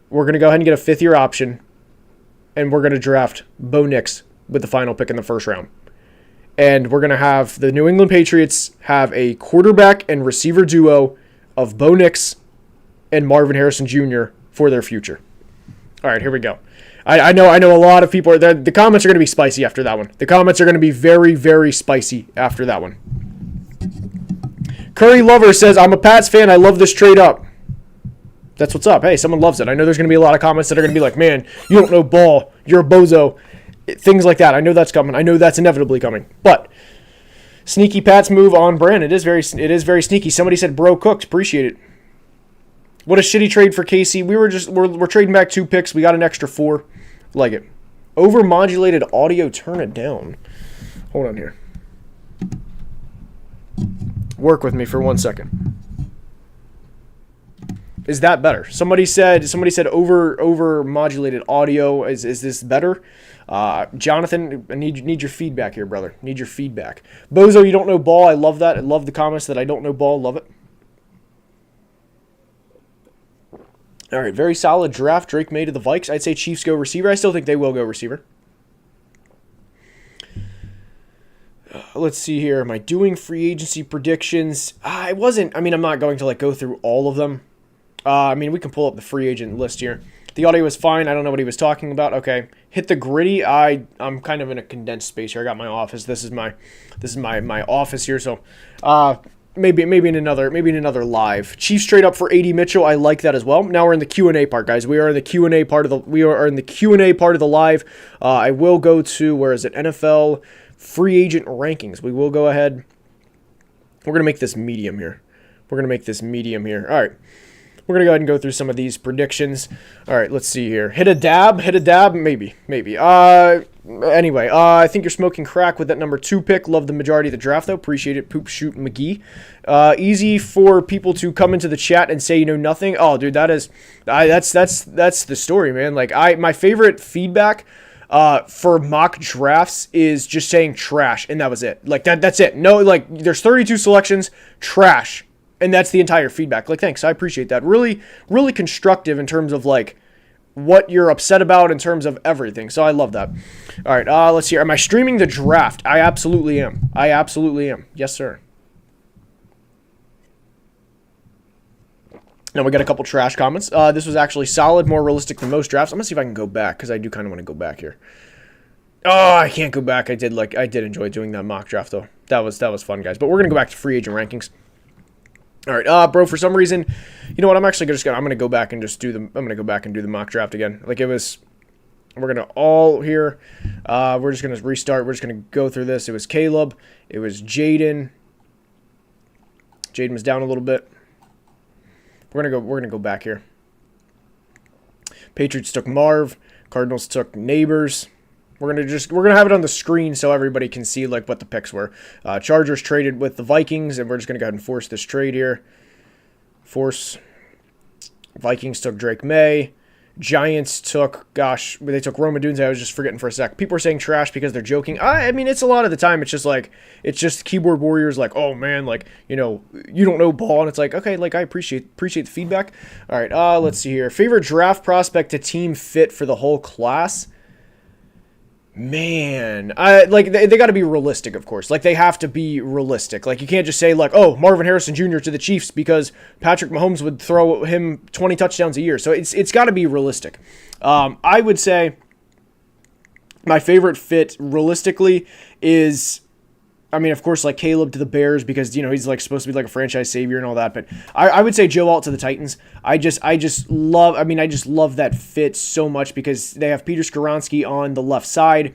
We're going to go ahead and get a fifth-year option, and we're going to draft Bo Nix with the final pick in the first round. And we're going to have the New England Patriots have a quarterback and receiver duo of Bo Nix and Marvin Harrison Jr. for their future. All right, here we go. I know a lot of people, the comments are going to be spicy after that one. The comments are going to be very, very spicy after that one. Curry Lover says, I'm a Pats fan. I love this trade up. That's what's up. Hey, someone loves it. I know there's going to be a lot of comments that are going to be like, man, you don't know ball. You're a bozo. Things like that. I know that's coming. I know that's inevitably coming. But sneaky Pats move on brand. It is very sneaky. Somebody said, bro cooked. Appreciate it. What a shitty trade for KC. We're trading back 2 picks. We got an extra 4. Like it. Over-modulated audio. Turn it down. Hold on here. Work with me for 1 second. Is that better? Somebody said over-modulated audio. Is this better? Jonathan, I need your feedback here, brother. Need your feedback. Bozo, you don't know ball. I love that. I love the comments that I don't know ball. Love it. All right, very solid draft. Drake Maye to the Vikes. I'd say Chiefs go receiver. I still think they will go receiver. Let's see here. Am I doing free agency predictions? I'm not going to go through all of them. We can pull up the free agent list here. The audio was fine. I don't know what he was talking about. Okay, hit the gritty. I'm kind of in a condensed space here. I got my office. This is my office here. So, maybe in another live. Chiefs straight up for AD Mitchell. I like that as well. Now we're in the Q&A part, guys. We are in the Q&A part of the live. I will go to, where is it? NFL free agent rankings. We will go ahead. We're gonna make this medium here. All right. We're going to go ahead and go through some of these predictions. All right, let's see here. Hit a dab? Maybe. Anyway, I think you're smoking crack with that number 2 pick. Love the majority of the draft, though. Appreciate it, Poop Shoot McGee. Easy for people to come into the chat and say you know nothing. Oh, dude, that's the story, man. My favorite feedback for mock drafts is just saying trash, and that was it. That's it. No, there's 32 selections, trash. And that's the entire feedback. Thanks. I appreciate that. Really, really constructive in terms of, what you're upset about in terms of everything. So I love that. All right, let's see. Am I streaming the draft? I absolutely am. Yes, sir. Now we got a couple trash comments. This was actually solid, more realistic than most drafts. I'm going to see if I can go back, because I do kind of want to go back here. Oh, I can't go back. I did enjoy doing that mock draft, though. That was fun, guys. But we're going to go back to free agent rankings. All right, bro. For some reason, you know what? I'm gonna go back and do the mock draft again. We're gonna all here. We're just gonna restart. We're just gonna go through this. It was Caleb. It was Jaden. Jaden was down a little bit. We're gonna go back here. Patriots took Marv. Cardinals took Neighbors. We're gonna have it on the screen so everybody can see what the picks were. Chargers traded with the Vikings, and we're just gonna go ahead and force this trade here. Vikings took Drake Maye. Giants took, they took Roma Dunze. I was just forgetting for a sec. People are saying trash because they're joking. It's a lot of the time. It's just keyboard warriors. Oh man, you don't know ball, and it's okay. I appreciate the feedback. All right, let's see here. Favorite draft prospect to team fit for the whole class. Man, they got to be realistic, of course. They have to be realistic. You can't just say oh, Marvin Harrison Jr. to the Chiefs because Patrick Mahomes would throw him 20 touchdowns a year. So it's got to be realistic. I would say My favorite fit, realistically, is, I mean, of course, like Caleb to the Bears because, he's like supposed to be like a franchise savior and all that. But I would say Joe Alt to the Titans. I just love that fit so much because they have Peter Skoronski on the left side.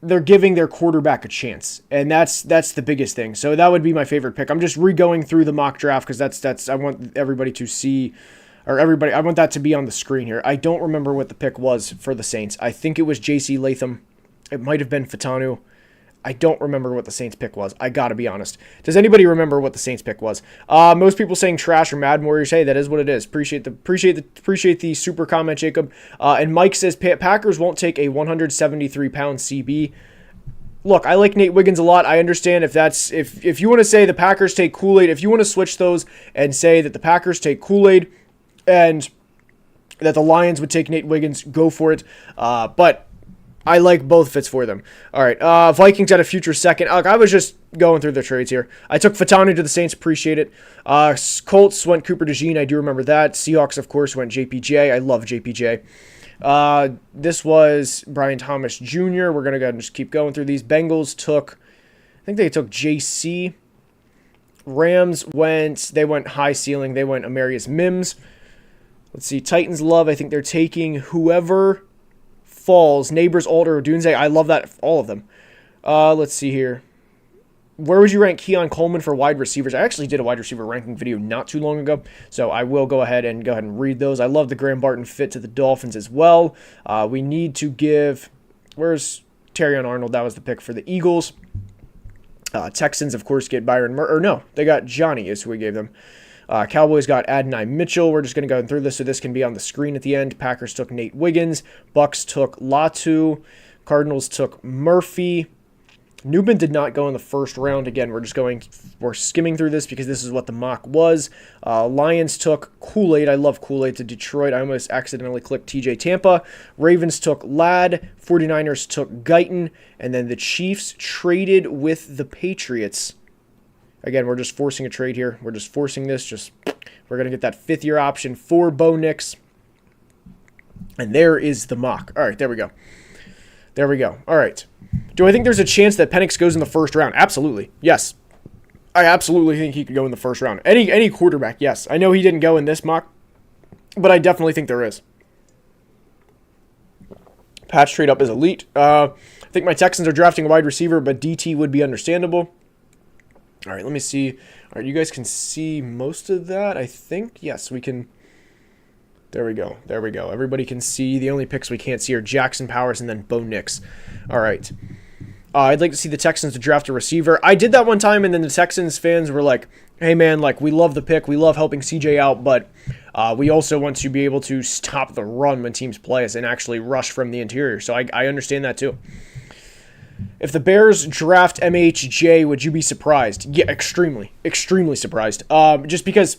They're giving their quarterback a chance, and that's the biggest thing. So that would be my favorite pick. I'm just re-going through the mock draft because that's I want everybody to see, I want that to be on the screen here. I don't remember what the pick was for the Saints. I think it was J.C. Latham. It might have been Fatanu. I don't remember what the Saints pick was. I gotta be honest. Does anybody remember what the Saints pick was? Most people saying trash or Mad Warriors. Hey, that is what it is. Appreciate the super comment, Jacob. And Mike says Packers won't take a 173-pound CB. Look, I like Nate Wiggins a lot. I understand if you want to say the Packers take Kool-Aid, if you want to switch those and say that the Packers take Kool-Aid and that the Lions would take Nate Wiggins, go for it. But I like both fits for them. All right, Vikings at a future second. I was just going through the trades here. I took Fatanu to the Saints. Appreciate it. Colts went Cooper DeJean. I do remember that. Seahawks, of course, went JPJ. I love JPJ. This was Brian Thomas Jr. We're going to go and just keep going through these. Bengals took, I think they took JC. Rams went high ceiling. They went Amarius Mims. Let's see. Titans love. I think they're taking whoever falls. Neighbors, Alder, Odunze. I love that. All of them. Let's see here. Where would you rank Keon Coleman for wide receivers? I actually did a wide receiver ranking video not too long ago, so I will go ahead and read those. I love the Graham Barton fit to the Dolphins as well. We need to give... Where's Terrion Arnold? That was the pick for the Eagles. Texans, of course, get Byron no, they got Johnny is who we gave them. Cowboys got Adonai Mitchell. We're just going to go through this so this can be on the screen at the end. Packers took Nate Wiggins. Bucks took Latu. Cardinals took Murphy. Newman did not go in the first round. Again, we're skimming through this because this is what the mock was. Lions took Kool-Aid. I love Kool-Aid to Detroit. I almost accidentally clicked TJ Tampa. Ravens took Ladd. 49ers took Guyton. And then the Chiefs traded with the Patriots. Again, we're just forcing a trade here. We're just forcing this. We're going to get that fifth-year option for Bo Nix. And there is the mock. All right, there we go. There we go. All right. Do I think there's a chance that Penix goes in the first round? Absolutely. Yes. I absolutely think he could go in the first round. Any quarterback, yes. I know he didn't go in this mock, but I definitely think there is. Patch trade up is elite. I think my Texans are drafting a wide receiver, but DT would be understandable. All right, let me see. All right, you guys can see most of that, I think. Yes, we can. There we go. There we go. Everybody can see. The only picks we can't see are Jackson Powers and then Bo Nix. All right. I'd like to see the Texans to draft a receiver. I did that one time, and then the Texans fans were like, hey, man, like, we love the pick. We love helping CJ out, but we also want to be able to stop the run when teams play us and actually rush from the interior. So I understand that, too. If the Bears draft MHJ, would you be surprised? Yeah, extremely surprised. Just because,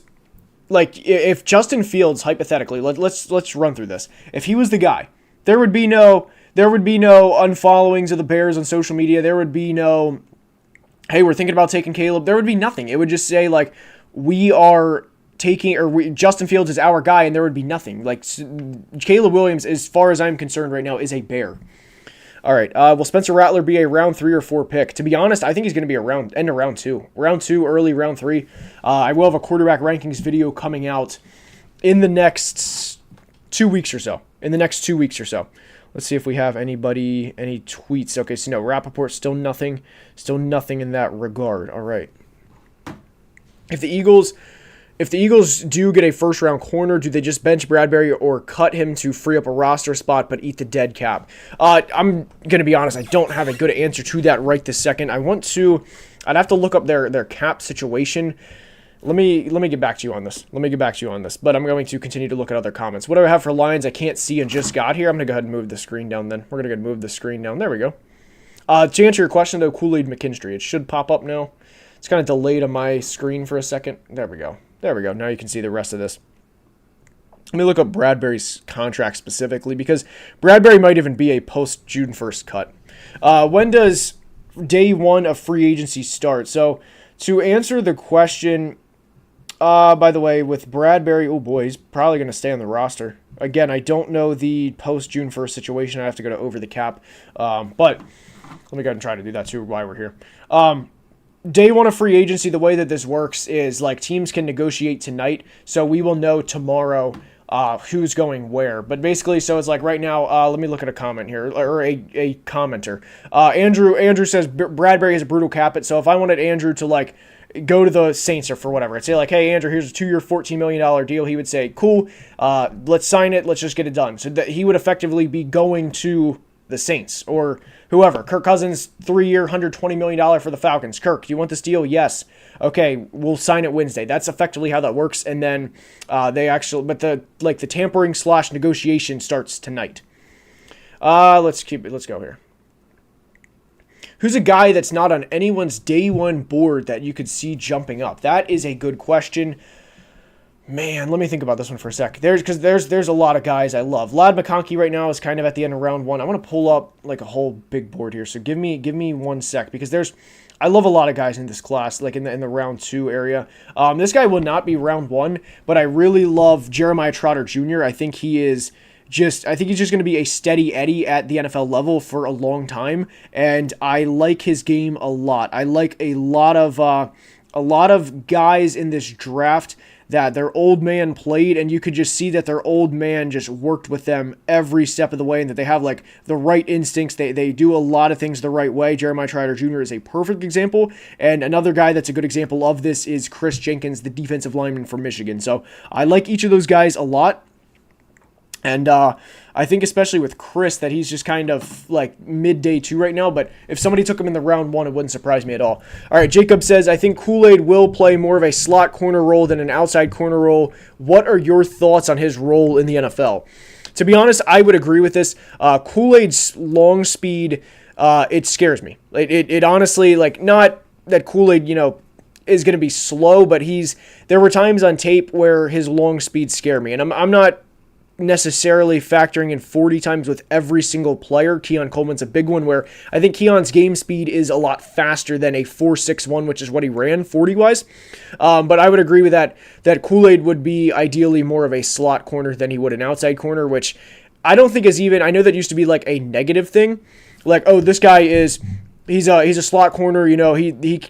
like, if Justin Fields, hypothetically, let's run through this. If he was the guy, there would be no unfollowings of the Bears on social media. There would be no, hey, we're thinking about taking Caleb. There would be nothing. It would just say, like, we are taking, Justin Fields is our guy, and there would be nothing. Like, Caleb Williams, as far as I'm concerned right now, is a Bear. All right, will Spencer Rattler be a round 3 or 4 pick? To be honest, I think he's going to be end of round 2. Round 2, early round 3. I will have a quarterback rankings video coming out in the next 2 weeks or so. Let's see if we have any tweets. Okay, so no, Rappaport, still nothing in that regard. All right. If the Eagles do get a first-round corner, do they just bench Bradbury or cut him to free up a roster spot but eat the dead cap? I'm going to be honest, I don't have a good answer to that right this second. I'd have to look up their cap situation. Let me get back to you on this. But I'm going to continue to look at other comments. What do I have for Lions I can't see and just got here? I'm going to go ahead and move the screen down then. We're going to go ahead and move the screen down. There we go. To answer your question, though, Kool-Aid McKinstry. It should pop up now. It's kind of delayed on my screen for a second. There we go. Now you can see the rest of this. Let me look up Bradbury's contract specifically because Bradbury might even be a post-June 1st cut. When does day 1 of free agency start? So to answer the question, By the way, with Bradbury, oh boy, he's probably going to stay on the roster. Again, I don't know the post-June 1st situation. I have to go to over the cap. But let me go ahead and try to do that too while we're here. Day one of free agency, the way that this works is like teams can negotiate tonight, so we will know tomorrow who's going where. But basically, so it's like right now, let me look at a comment here, or a commenter. Andrew says Bradbury has a brutal cap it, so if I wanted Andrew to like go to the Saints or for whatever, I'd say like, hey Andrew, here's a 2-year $14 million deal. He would say, cool, let's sign it, let's just get it done. So that he would effectively be going to the Saints or whoever. Kirk Cousins, 3-year, $120 million for the Falcons. Kirk, do you want this deal? Yes. Okay, we'll sign it Wednesday. That's effectively how that works. And then the tampering / negotiation starts tonight. Let's go here. Who's a guy that's not on anyone's day one board that you could see jumping up? That is a good question. Man, let me think about this one for a sec. There's a lot of guys I love. Ladd McConkey right now is kind of at the end of round 1. I want to pull up like a whole big board here. So give me 1 sec because I love a lot of guys in this class, like in the round 2 area. This guy will not be round 1, but I really love Jeremiah Trotter Jr. I think he's just going to be a steady Eddie at the NFL level for a long time, and I like his game a lot. I like a lot of guys in this draft that their old man played, and you could just see that their old man just worked with them every step of the way, and that they have like the right instincts. They do a lot of things the right way. Jeremiah Trotter Jr. is a perfect example, and another guy that's a good example of this is Chris Jenkins, the defensive lineman from Michigan. So I like each of those guys a lot. And I think especially with Chris that he's just kind of like mid-day 2 right now, but if somebody took him in the round 1, it wouldn't surprise me at all. All right, Jacob says, I think Kool-Aid will play more of a slot corner role than an outside corner role. What are your thoughts on his role in the NFL? To be honest, I would agree with this. Kool-Aid's long speed, it scares me. It honestly, like, not that Kool-Aid, is going to be slow, but there were times on tape where his long speed scare me, and I'm not necessarily factoring in 40 times with every single player. Keon Coleman's a big one where I think Keon's game speed is a lot faster than a 4.61, which is what he ran 40-wise. But I would agree with that Kool-Aid would be ideally more of a slot corner than he would an outside corner, which I don't think is even, I know that used to be like a negative thing. Like, oh, this guy he's a slot corner, he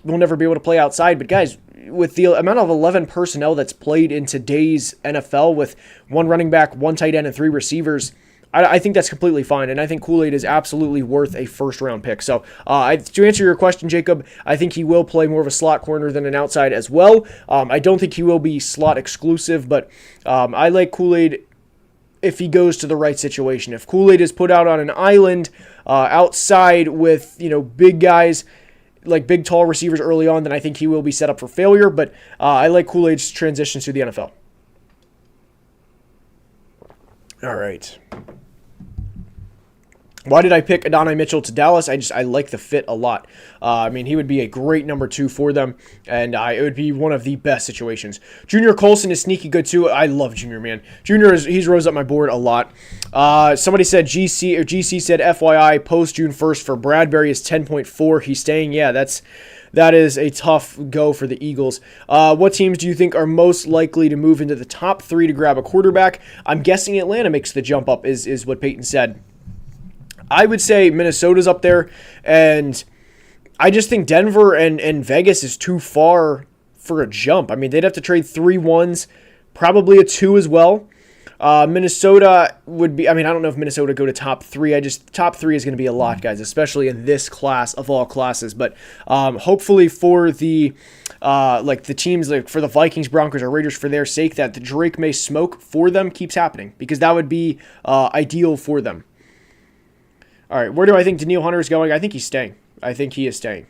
will never be able to play outside. But guys, with the amount of 11 personnel that's played in today's NFL with 1 running back, 1 tight end, and 3 receivers, I think that's completely fine, and I think Kool-Aid is absolutely worth a first-round pick. So to answer your question, Jacob, I think he will play more of a slot corner than an outside as well. I don't think he will be slot exclusive, but I like Kool-Aid if he goes to the right situation. If Kool-Aid is put out on an island outside with big guys, like big, tall receivers early on, then I think he will be set up for failure. But I like Kool-Aid's transitions to the NFL. All right. Why did I pick Adonai Mitchell to Dallas? I like the fit a lot. He would be a great number 2 for them, and it would be one of the best situations. Junior Colson is sneaky good too. I love Junior, man. Junior he's rose up my board a lot. Somebody said GC said FYI post June 1st for Bradbury is 10.4. He's staying. Yeah, that is a tough go for the Eagles. What teams do you think are most likely to move into the top 3 to grab a quarterback? I'm guessing Atlanta makes the jump up is what Peyton said. I would say Minnesota's up there, and I just think Denver and Vegas is too far for a jump. They'd have to trade 3 1s, probably a 2 as well. Minnesota would be, I don't know if Minnesota go to top 3. Top 3 is going to be a lot, guys, especially in this class of all classes. But hopefully for the teams, like for the Vikings, Broncos, or Raiders, for their sake, that the Drake Maye smoke for them keeps happening, because that would be ideal for them. All right, where do I think Danielle Hunter is going? I think he's staying. I think he is staying.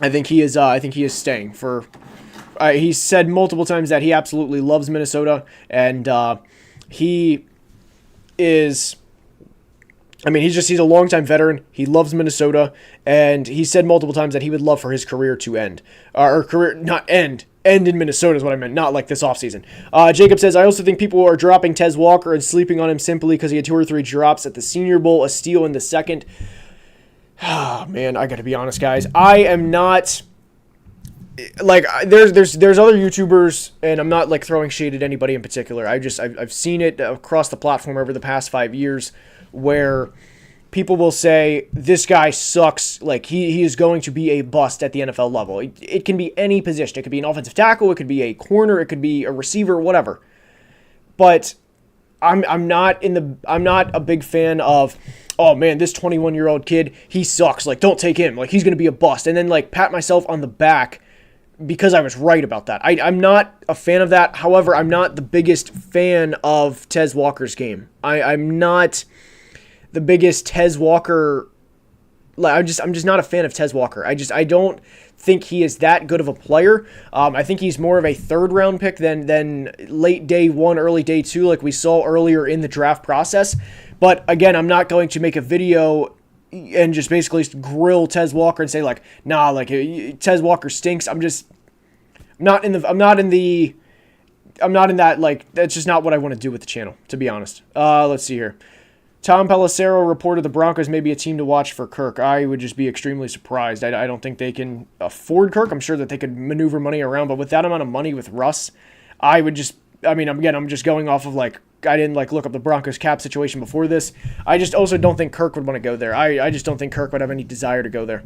I think he is staying for. He's said multiple times that he absolutely loves Minnesota, and he is. He's a longtime veteran. He loves Minnesota, and he said multiple times that he would love for his career to end, or career not end. End in Minnesota is what I meant, not like this offseason. Jacob says, I also think people are dropping Tez Walker and sleeping on him simply because he had 2 or 3 drops at the Senior Bowl, a steal in the second. Man, I got to be honest, guys. I am not like there's other YouTubers, and I'm not like throwing shade at anybody in particular. I've seen it across the platform over the past 5 years, where people will say this guy sucks. Like he is going to be a bust at the NFL level. It can be any position. It could be an offensive tackle. It could be a corner. It could be a receiver. Whatever. But I'm not a big fan of, oh man, this 21-year-old kid, he sucks. Like don't take him. Like he's gonna be a bust. And then like pat myself on the back because I was right about that. I'm not a fan of that. However, I'm not the biggest fan of Tez Walker's game. I'm not the biggest Tez Walker. Like I'm just not a fan of Tez Walker. I don't think he is that good of a player. I think he's more of a third round pick than late day one, early day two, like we saw earlier in the draft process. But again, I'm not going to make a video and just basically grill Tez Walker and say like, nah, like Tez Walker stinks. I'm not in that, like, that's just not what I want to do with the channel, to be honest. Let's see here. Tom Pelissero reported the Broncos may be a team to watch for Kirk. I would just be extremely surprised. I don't think they can afford Kirk. I'm sure that they could maneuver money around, but with that amount of money with Russ, I'm just going off of like, I didn't like look up the Broncos cap situation before this. I just also don't think Kirk would want to go there. I just don't think Kirk would have any desire to go there.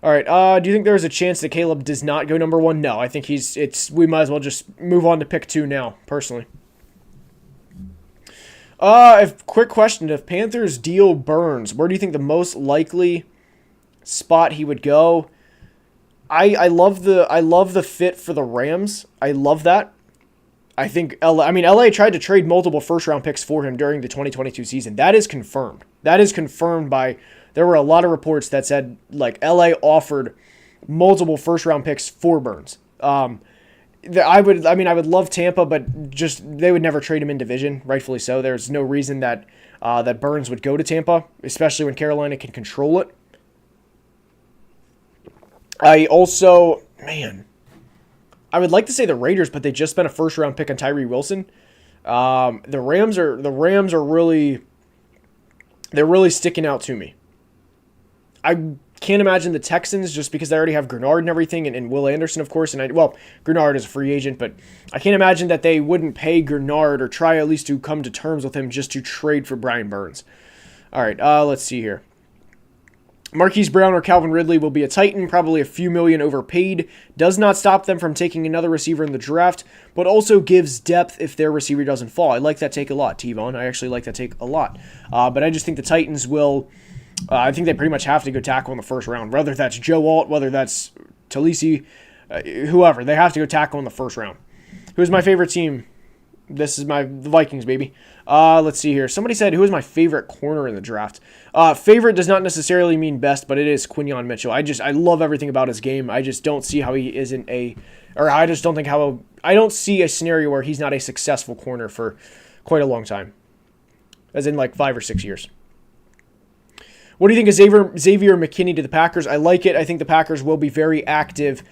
All right. Do you think there's a chance that Caleb does not go number one? No, I think we might as well just move on to pick 2 now, personally. Quick question. If Panthers deal Burns, where do you think the most likely spot he would go? I love the fit for the Rams. I love that. I think LA tried to trade multiple first-round picks for him during the 2022 season. That is confirmed. There were a lot of reports that said, like, LA offered multiple first-round picks for Burns. I would love Tampa, but just they would never trade him in division, rightfully so. There's no reason that Burns would go to Tampa, especially when Carolina can control it. I would like to say the Raiders, but they just spent a first-round pick on Tyree Wilson. The Rams are really sticking out to me. I can't imagine the Texans just because they already have Grenard and everything, and Will Anderson, of course. Grenard is a free agent, but I can't imagine that they wouldn't pay Grenard or try at least to come to terms with him just to trade for Brian Burns. All right, let's see here. Marquise Brown or Calvin Ridley will be a Titan, probably a few million overpaid. Does not stop them from taking another receiver in the draft, but also gives depth if their receiver doesn't fall. I like that take a lot, T-Von. I actually like that take a lot. But I just think the Titans will... I think they pretty much have to go tackle in the first round. Whether that's Joe Alt, whether that's Talisi, whoever. They have to go tackle in the first round. Who's my favorite team? This is the Vikings, baby. Let's see here. Somebody said, who is my favorite corner in the draft? Favorite does not necessarily mean best, but it is Quinyon Mitchell. I love everything about his game. I just don't see how he isn't I don't see a scenario where he's not a successful corner for quite a long time. As in like 5 or 6 years. What do you think of Xavier McKinney to the Packers? I like it. I think the Packers will be very active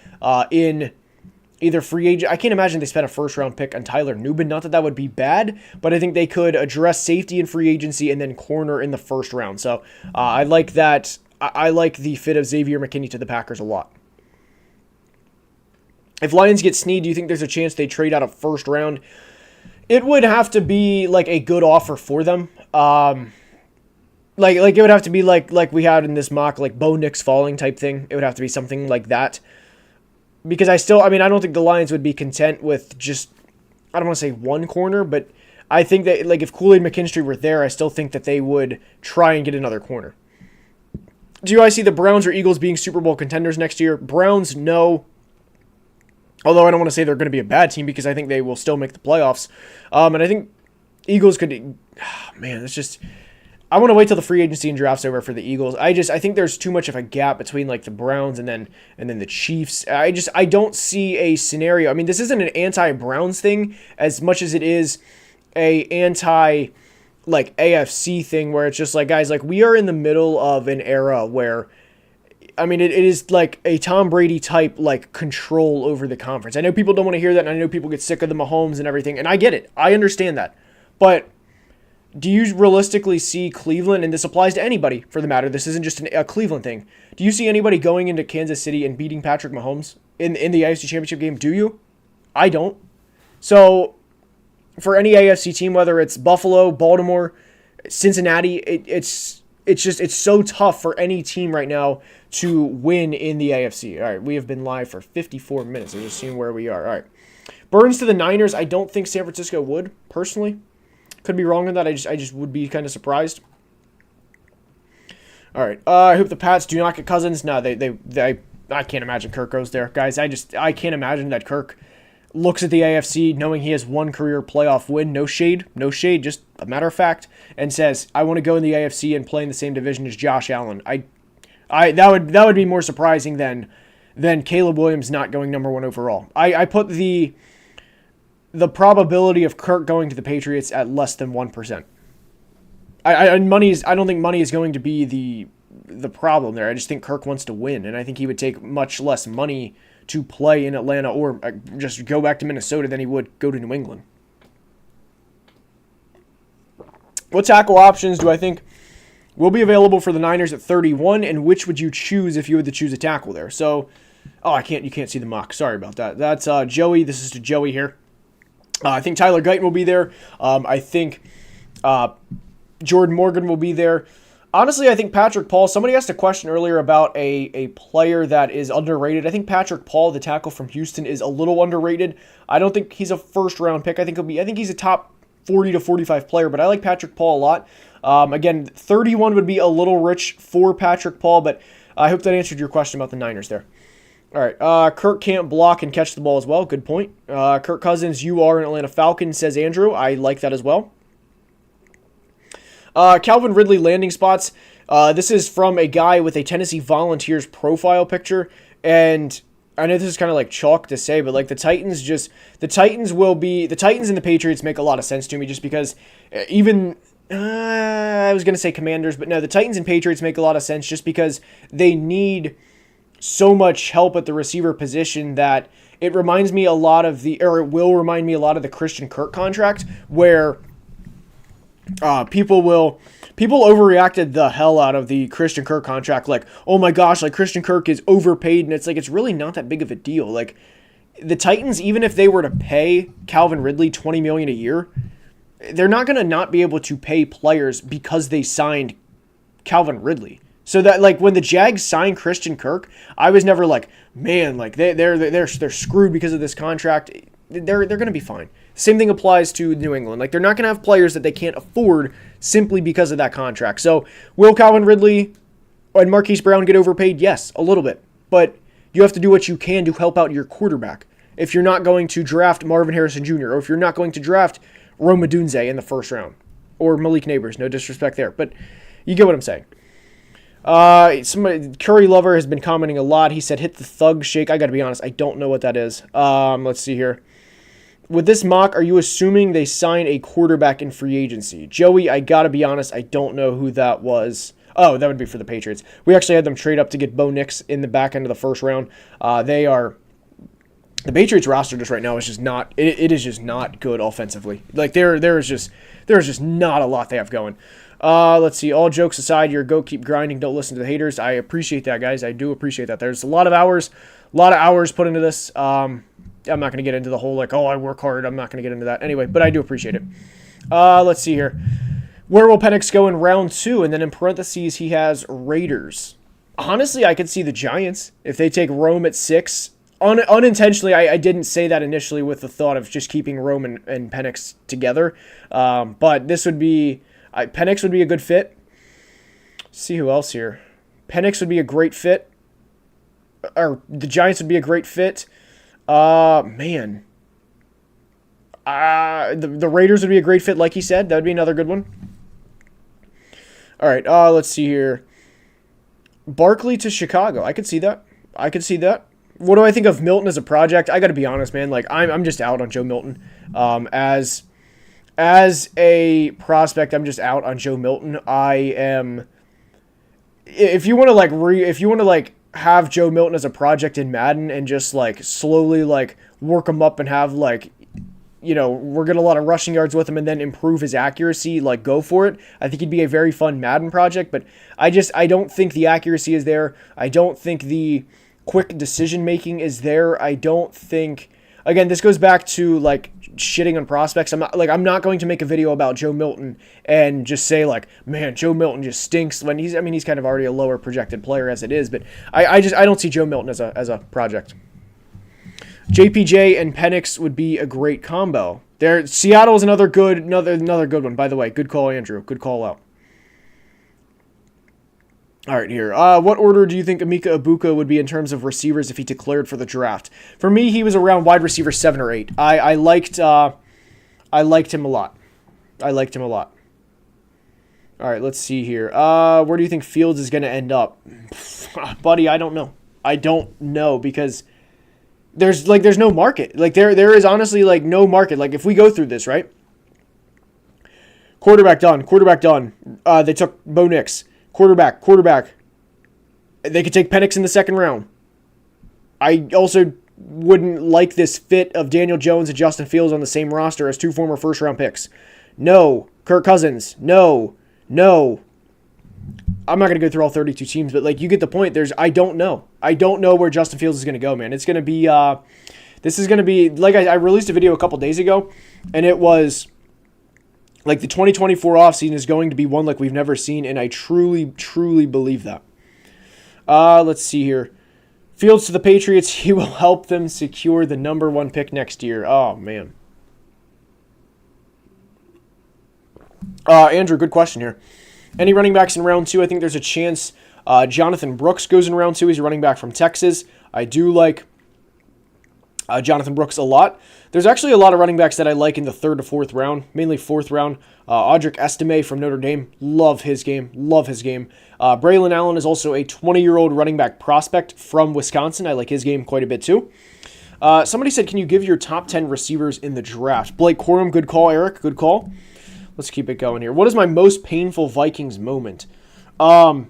in either free agent. I can't imagine they spent a first-round pick on Tyler Nubin. Not that would be bad, but I think they could address safety in free agency and then corner in the first round. So I like that. I like the fit of Xavier McKinney to the Packers a lot. If Lions get Snead, do you think there's a chance they trade out of first round? It would have to be like a good offer for them. Like it would have to be like we had in this mock, like Bo Nix falling type thing. It would have to be something like that. Because I don't think the Lions would be content with just, I don't want to say one corner, but I think that like if Kool-Aid McKinstry were there, I still think that they would try and get another corner. Do I see the Browns or Eagles being Super Bowl contenders next year? Browns, no. Although I don't want to say they're going to be a bad team because I think they will still make the playoffs. And I think Eagles could, it's just... I want to wait till the free agency and draft's over for the Eagles. I think there's too much of a gap between like the Browns and then the Chiefs. I don't see a scenario. I mean, this isn't an anti-Browns thing as much as it is a anti like AFC thing where it's just like, guys, like we are in the middle of an era where it is like a Tom Brady type like control over the conference. I know people don't want to hear that, and I know people get sick of the Mahomes and everything, and I get it. I understand that. But do you realistically see Cleveland, and this applies to anybody for the matter, this isn't just a Cleveland thing, do you see anybody going into Kansas City and beating Patrick Mahomes in the AFC Championship game, do you? I don't. So for any AFC team, whether it's Buffalo, Baltimore, Cincinnati, it's so tough for any team right now to win in the AFC. All right, we have been live for 54 minutes. I'm just seeing where we are. All right. Burns to the Niners. I don't think San Francisco would, personally. Could be wrong on that. I just would be kind of surprised. All right. I hope the Pats do not get Cousins. No, I can't imagine Kirk goes there. Guys, I can't imagine that Kirk looks at the AFC knowing he has one career playoff win. No shade, just a matter of fact, and says, I want to go in the AFC and play in the same division as Josh Allen. That would be more surprising than Caleb Williams not going number 1 overall. I put the probability of Kirk going to the Patriots at less than 1%. I don't think money is going to be the problem there. I just think Kirk wants to win, and I think he would take much less money to play in Atlanta or just go back to Minnesota than he would go to New England. What tackle options do I think will be available for the Niners at 31, and which would you choose if you had to choose a tackle there? So, you can't see the mock. Sorry about that. That's Joey. This is to Joey here. I think Tyler Guyton will be there. I think Jordan Morgan will be there. Honestly, I think Patrick Paul, somebody asked a question earlier about a player that is underrated. I think Patrick Paul, the tackle from Houston, is a little underrated. I don't think he's a first-round pick. I think he's a top 40 to 45 player, but I like Patrick Paul a lot. Again, 31 would be a little rich for Patrick Paul, but I hope that answered your question about the Niners there. All right, Kirk can't block and catch the ball as well. Good point. Kirk Cousins, you are an Atlanta Falcon, says Andrew. I like that as well. Calvin Ridley landing spots. This is from a guy with a Tennessee Volunteers profile picture, and I know this is kind of like chalk to say, but like the Titans and the Patriots make a lot of sense to me just because I was going to say Commanders, but no, the Titans and Patriots make a lot of sense just because they need so much help at the receiver position that it will remind me a lot of the Christian Kirk contract where people overreacted the hell out of the Christian Kirk contract. Like, oh my gosh, like Christian Kirk is overpaid. And it's like, it's really not that big of a deal. Like the Titans, even if they were to pay Calvin Ridley $20 million a year, they're not going to not be able to pay players because they signed Calvin Ridley. So that like when the Jags signed Christian Kirk, I was never like, man, like they're screwed because of this contract. They're going to be fine. Same thing applies to New England. Like, they're not going to have players that they can't afford simply because of that contract. So, will Calvin Ridley and Marquise Brown get overpaid? Yes, a little bit. But you have to do what you can to help out your quarterback. If you're not going to draft Marvin Harrison Jr., or if you're not going to draft Rome Odunze in the first round, or Malik Neighbors, no disrespect there. But you get what I'm saying. Curry Lover has been commenting a lot. He said, hit the thug shake. I got to be honest, I don't know what that is. Let's see here. With this mock, are you assuming they sign a quarterback in free agency? Joey, I gotta be honest, I don't know who that was. Oh, that would be for the Patriots. We actually had them trade up to get Bo Nix in the back end of the first round. The Patriots roster just right now is just not. It is just not good offensively. Like there is just not a lot they have going. Let's see. All jokes aside, your go keep grinding. Don't listen to the haters. I appreciate that, guys. I do appreciate that. There's a lot of hours put into this. I'm not going to get into the whole, like, I work hard. I'm not going to get into that. Anyway, but I do appreciate it. Let's see here. Where will Penix go in round 2? And then in parentheses, he has Raiders. Honestly, I could see the Giants if they take Rome at 6. Unintentionally, I didn't say that initially with the thought of just keeping Rome and Penix together. But this would be... Penix would be a good fit. Let's see who else here. Penix would be a great fit. Or the Giants would be a great fit. The Raiders would be a great fit, like he said. That would be another good one. All right, let's see here. Barkley to Chicago. I could see that. What do I think of Milton as a project? I got to be honest, man. Like, I'm just out on Joe Milton. As a prospect, I'm just out on Joe Milton. I am. If you want to have Joe Milton as a project in Madden and just like slowly like work him up and have like, we're getting a lot of rushing yards with him and then improve his accuracy, like go for it. I think he'd be a very fun Madden project, but I don't think the accuracy is there. I don't think the quick decision making is there. I don't think. Again, this goes back to like shitting on prospects. I'm not going to make a video about Joe Milton and just say like, man, Joe Milton just stinks when he's kind of already a lower projected player as it is. But I don't see Joe Milton as a project. JPJ and Penix would be a great combo. Seattle is another good one, by the way. Good call, Andrew. Good call out. All right, here. What order do you think Emeka Ibuka would be in terms of receivers if he declared for the draft? For me, he was around wide receiver 7 or 8. I liked him a lot. All right, let's see here. Where do you think Fields is going to end up? Buddy, I don't know. I don't know because there's no market. Like there is honestly like no market. Like if we go through this, right? Quarterback done. They took Bo Nix. Quarterback. They could take Penix in the second round. I also wouldn't like this fit of Daniel Jones and Justin Fields on the same roster as 2 former first-round picks. No. Kirk Cousins. No. I'm not going to go through all 32 teams, but like you get the point. I don't know. I don't know where Justin Fields is going to go, man. It's going to be this is going to be like I released a video a couple days ago, and it was like the 2024 offseason is going to be one like we've never seen, and I truly, truly believe that. Let's see here. Fields to the Patriots. He will help them secure the number 1 pick next year. Oh, man. Andrew, good question here. Any running backs in round 2? I think there's a chance Jonathan Brooks goes in round 2. He's a running back from Texas. I do like Jonathan Brooks a lot. There's actually a lot of running backs that I like in the 3rd to 4th round, mainly 4th round. Audric Estime from Notre Dame. Love his game. Braylon Allen is also a 20-year-old running back prospect from Wisconsin. I like his game quite a bit too. Somebody said, can you give your top 10 receivers in the draft? Blake Corum, good call. Eric, good call. Let's keep it going here. What is my most painful Vikings moment? Oh,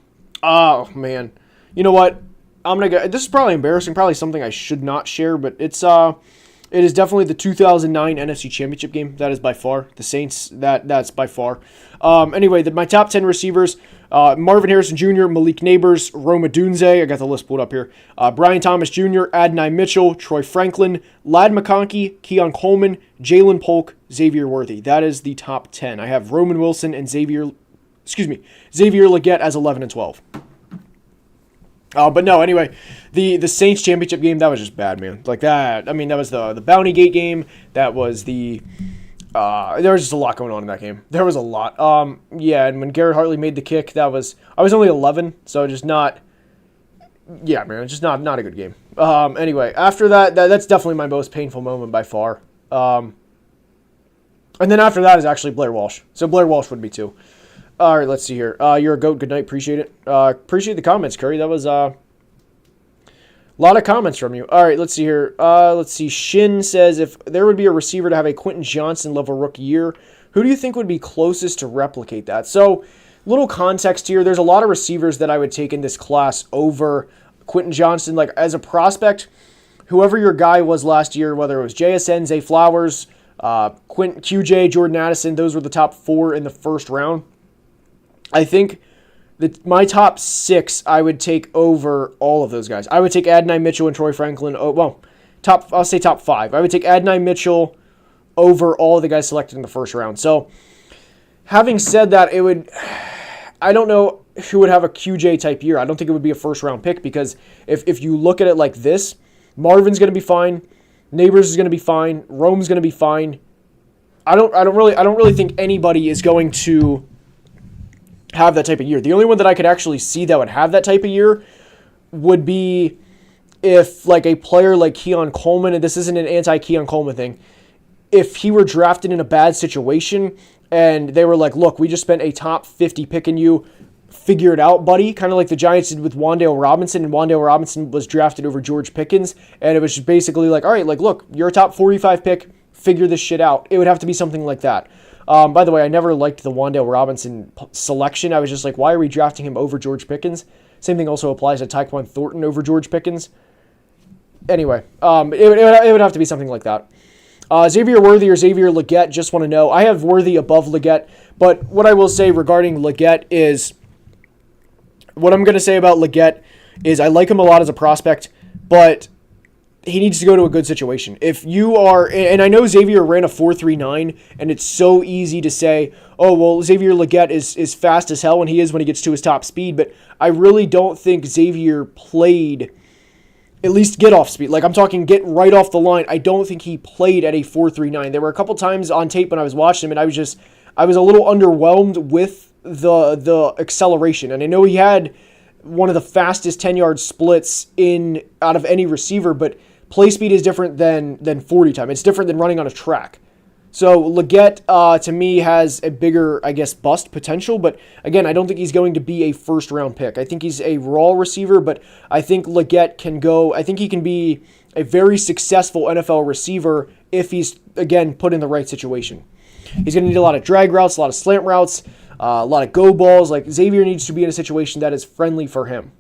man. You know what? I'm going to go. This is probably embarrassing, probably something I should not share, but it is definitely the 2009 NFC Championship game. That is by far. The Saints, that's by far. Anyway, my top 10 receivers, Marvin Harrison Jr., Malik Neighbors, Rome Odunze, I got the list pulled up here, Brian Thomas Jr., Adonai Mitchell, Troy Franklin, Ladd McConkey, Keon Coleman, Jalen Polk, Xavier Worthy. That is the top 10. I have Roman Wilson and Xavier Legette as 11 and 12. But no, anyway, the Saints championship game, that was just bad, man. Like that, I mean, that was the Bounty Gate game. That was there was just a lot going on in that game. There was a lot. Yeah, and when Garrett Hartley made the kick, I was only 11, so just not, yeah, man, just not a good game. Anyway, after that's definitely my most painful moment by far. And then after that is actually Blair Walsh. So Blair Walsh would be too. All right, let's see here. You're a GOAT. Good night. Appreciate it. Appreciate the comments, Curry. That was a lot of comments from you. All right, let's see here. Let's see. Shin says, if there would be a receiver to have a Quentin Johnson level rookie year, who do you think would be closest to replicate that? So, little context here. There's a lot of receivers that I would take in this class over Quentin Johnson. Like, as a prospect, whoever your guy was last year, whether it was JSN, Zay Flowers, QJ, Jordan Addison, those were the top 4 in the first round. I think that my top 6 I would take over all of those guys. I would take Adonai Mitchell and Troy Franklin. I'll say top 5. I would take Adonai Mitchell over all of the guys selected in the first round. So, having said that, I don't know who would have a QJ type year. I don't think it would be a first round pick because if you look at it like this, Marvin's going to be fine, Neighbors is going to be fine, Rome's going to be fine. I don't really think anybody is going to have that type of year. The only one that I could actually see that would have that type of year would be if like a player like Keon Coleman, and this isn't an anti-Keon Coleman thing, if he were drafted in a bad situation and they were like, look, we just spent a top 50 pick in you, figure it out, buddy, kind of like the Giants did with Wan'Dale Robinson, and Wan'Dale Robinson was drafted over George Pickens, and it was just basically like, all right, like, look, you're a top 45 pick, figure this shit out. It would have to be something like that. By the way, I never liked the Wan'Dale Robinson selection. I was just like, why are we drafting him over George Pickens? Same thing also applies to Tyquan Thornton over George Pickens. Anyway, it would have to be something like that. Xavier Worthy or Xavier Legette, just want to know. I have Worthy above Legette, but what I will say regarding Legette is, what I'm going to say about Legette is I like him a lot as a prospect. but he needs to go to a good situation. If you are, and I know Xavier ran a 4.39, and it's so easy to say, oh, well, Xavier Legette is fast as hell, and he is when he gets to his top speed, but I really don't think Xavier played, at least get off speed. Like, I'm talking get right off the line. I don't think he played at a 4.39. There were a couple times on tape when I was watching him, and I was a little underwhelmed with the acceleration. And I know he had one of the fastest 10-yard splits out of any receiver, but play speed is different than 40 time. It's different than running on a track. So Legette, to me, has a bigger, I guess, bust potential. But again, I don't think he's going to be a first-round pick. I think he's a raw receiver, but I think Legette can go. I think he can be a very successful NFL receiver if he's, again, put in the right situation. He's going to need a lot of drag routes, a lot of slant routes, a lot of go balls. Like, Xavier needs to be in a situation that is friendly for him.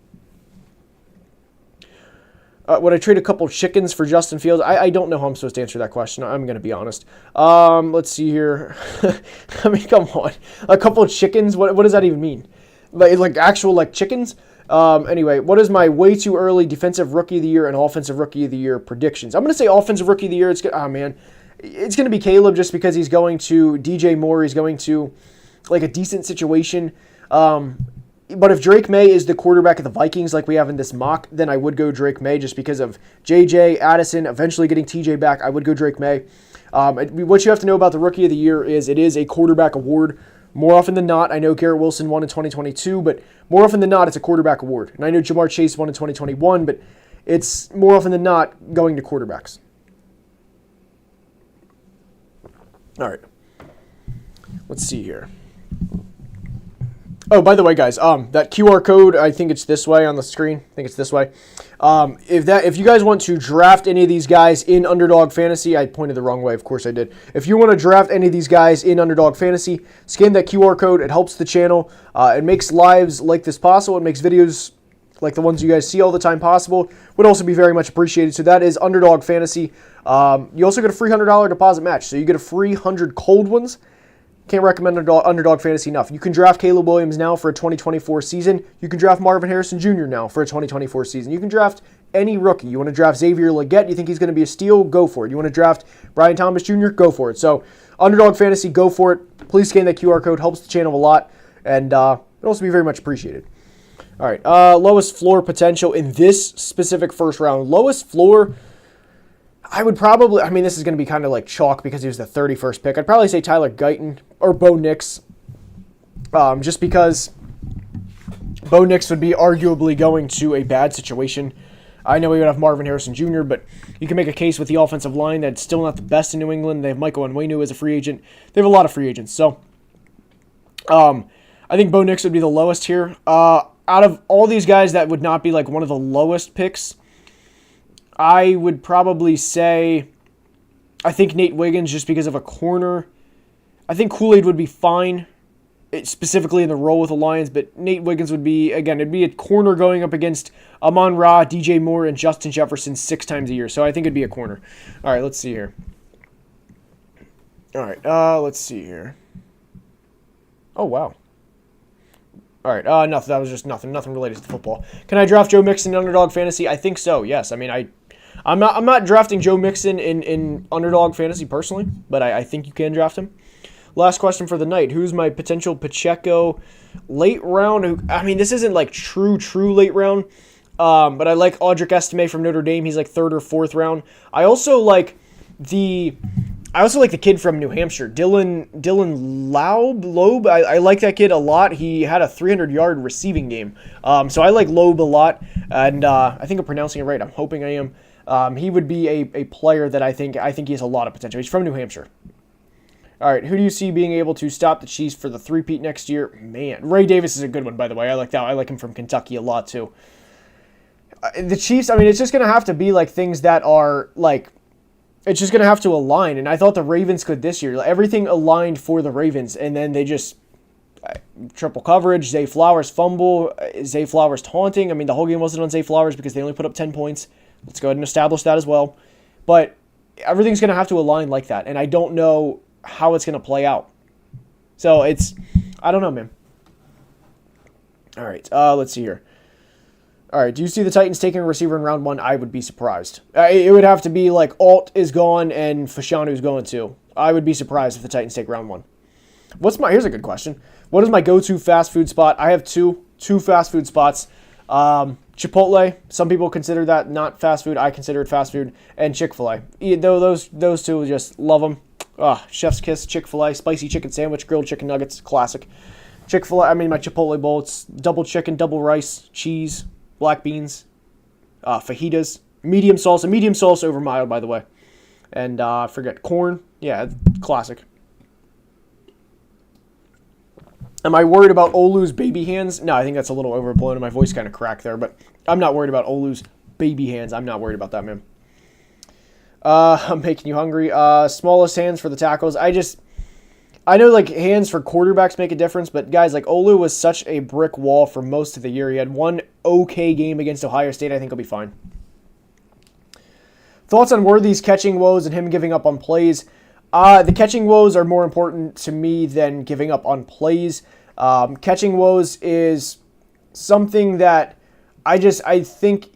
Would I trade a couple chickens for Justin Fields? I don't know how I'm supposed to answer that question. I'm going to be honest. Let's see here. I mean, come on. A couple of chickens? What does that even mean? Like actual like chickens? Anyway, what is my way too early defensive rookie of the year and offensive rookie of the year predictions? I'm going to say offensive rookie of the year. It's going to be Caleb just because he's going to DJ Moore. He's going to like a decent situation. But if Drake Maye is the quarterback of the Vikings like we have in this mock, then I would go Drake Maye just because of JJ, Addison, eventually getting TJ back. I would go Drake Maye. What you have to know about the Rookie of the Year is it is a quarterback award. More often than not, I know Garrett Wilson won in 2022, but more often than not, it's a quarterback award. And I know Jamar Chase won in 2021, but it's more often than not going to quarterbacks. All right. Let's see here. Oh, by the way, guys, that QR code, I think it's this way on the screen. I think it's this way. If you guys want to draft any of these guys in Underdog Fantasy, I pointed the wrong way, of course I did. If you want to draft any of these guys in Underdog Fantasy, scan that QR code. It helps the channel. It makes lives like this possible. It makes videos like the ones you guys see all the time possible. Would also be very much appreciated. So that is Underdog Fantasy. You also get a free $100 deposit match. So you get a free 100 cold ones. Can't recommend Underdog Fantasy enough. You can draft Caleb Williams now for a 2024 season. You can draft Marvin Harrison Jr. now for a 2024 season. You can draft any rookie. You want to draft Xavier Legette? You think he's going to be a steal? Go for it. You want to draft Brian Thomas Jr.? Go for it. So Underdog Fantasy, go for it. Please scan that QR code. Helps the channel a lot. And it'll also be very much appreciated. All right. Lowest floor potential in this specific first round. Lowest floor, I would probably, this is going to be kind of like chalk because he was the 31st pick. I'd probably say Tyler Guyton or Bo Nix, just because Bo Nix would be arguably going to a bad situation. I know we would have Marvin Harrison Jr., but you can make a case with the offensive line that's still not the best in New England. They have Michael Onwenu as a free agent. They have a lot of free agents. So I think Bo Nix would be the lowest here. Out of all these guys that would not be like one of the lowest picks, I would probably say, I think Nate Wiggins just because of a corner. I think Kool-Aid would be fine, specifically in the role with the Lions, but Nate Wiggins would be, again, it'd be a corner going up against Amon-Ra, DJ Moore, and Justin Jefferson 6 times a year. So I think it'd be a corner. All right, let's see here. All right, let's see here. Oh, wow. All right, nothing. That was just nothing related to football. Can I draft Joe Mixon in Underdog Fantasy? I think so, yes. I'm not drafting Joe Mixon in Underdog Fantasy personally, but I think you can draft him. Last question for the night. Who's my potential Pacheco late round? This isn't like true late round, but I like Audric Estime from Notre Dame. He's like 3rd or 4th round. I also like the kid from New Hampshire, Dylan Loeb. I like that kid a lot. He had a 300-yard receiving game. So I like Loeb a lot, and I think I'm pronouncing it right. I'm hoping I am. He would be a player that I think he has a lot of potential. He's from New Hampshire. All right, who do you see being able to stop the Chiefs for the three-peat next year? Man, Ray Davis is a good one, by the way. I like that. I like him from Kentucky a lot, too. The Chiefs, it's just going to have to be like things that are like, it's just going to have to align. And I thought the Ravens could this year. Everything aligned for the Ravens, and then they just triple coverage, Zay Flowers fumble, Zay Flowers taunting. The whole game wasn't on Zay Flowers because they only put up 10 points. Let's go ahead and establish that as well. But everything's going to have to align like that, and I don't know how it's going to play out. So I don't know, man. All right, let's see here. All right, do you see the Titans taking a receiver in round 1? I would be surprised. It would have to be like Alt is gone and Fashanu's going too. I would be surprised if the Titans take round 1. Here's a good question. What is my go-to fast food spot? I have two fast food spots. Chipotle, some people consider that not fast food. I consider it fast food. And Chick-fil-A. Those two, just love them. Chef's kiss, Chick-fil-A, spicy chicken sandwich, grilled chicken nuggets, classic. Chick-fil-A, my Chipotle bowl, it's double chicken, double rice, cheese, black beans, fajitas, medium salsa over mild, by the way. And I forget, corn, yeah, classic. Am I worried about Olu's baby hands? No, I think that's a little overblown and my voice kind of cracked there, but I'm not worried about Olu's baby hands. I'm not worried about that, man. I'm making you hungry. Smallest hands for the tackles. I know like hands for quarterbacks make a difference, but guys, like Olu was such a brick wall for most of the year. He had one okay game against Ohio State. I think he'll be fine. Thoughts on Worthy's catching woes and him giving up on plays? The catching woes are more important to me than giving up on plays. Catching woes is something that I think,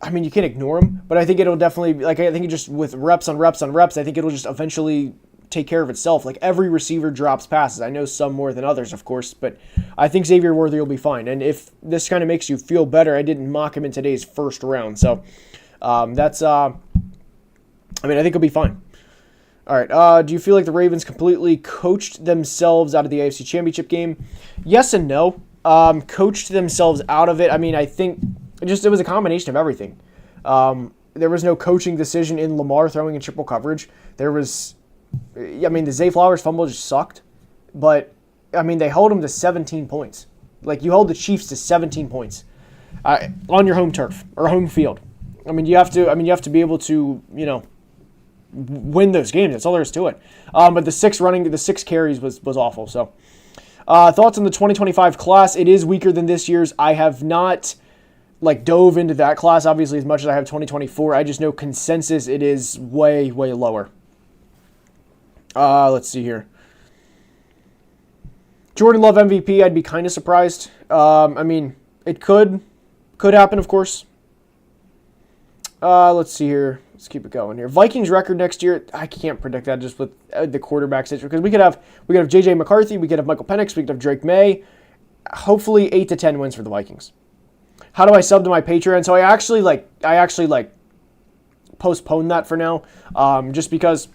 you can't ignore them, but I think it'll definitely, I think it just with reps on reps on reps, I think it'll just eventually take care of itself. Like every receiver drops passes. I know some more than others, of course, but I think Xavier Worthy will be fine. And if this kind of makes you feel better, I didn't mock him in today's first round. So I think he'll be fine. All right. Do you feel like the Ravens completely coached themselves out of the AFC Championship game? Yes and no. Coached themselves out of it. I think it was a combination of everything. There was no coaching decision in Lamar throwing in triple coverage. There was, the Zay Flowers fumble just sucked. But, they held him to 17 points. Like, you held the Chiefs to 17 points on your home turf or home field. You have to be able to, win those games. That's all there is to it. But the six carries was awful. So, thoughts on the 2025 class? It is weaker than this year's. I have not dove into that class obviously as much as I have 2024. I just know consensus it is way, way lower. Let's see here. Jordan Love MVP, I'd be kind of surprised. It could happen, of course. Let's see here. Let's keep it going here. Vikings record next year, I can't predict that just with the quarterback situation because we could have JJ McCarthy, we could have Michael Penix, we could have Drake Maye. Hopefully 8 to 10 wins for the Vikings. How do I sub to my Patreon? So I actually postponed that for now, just because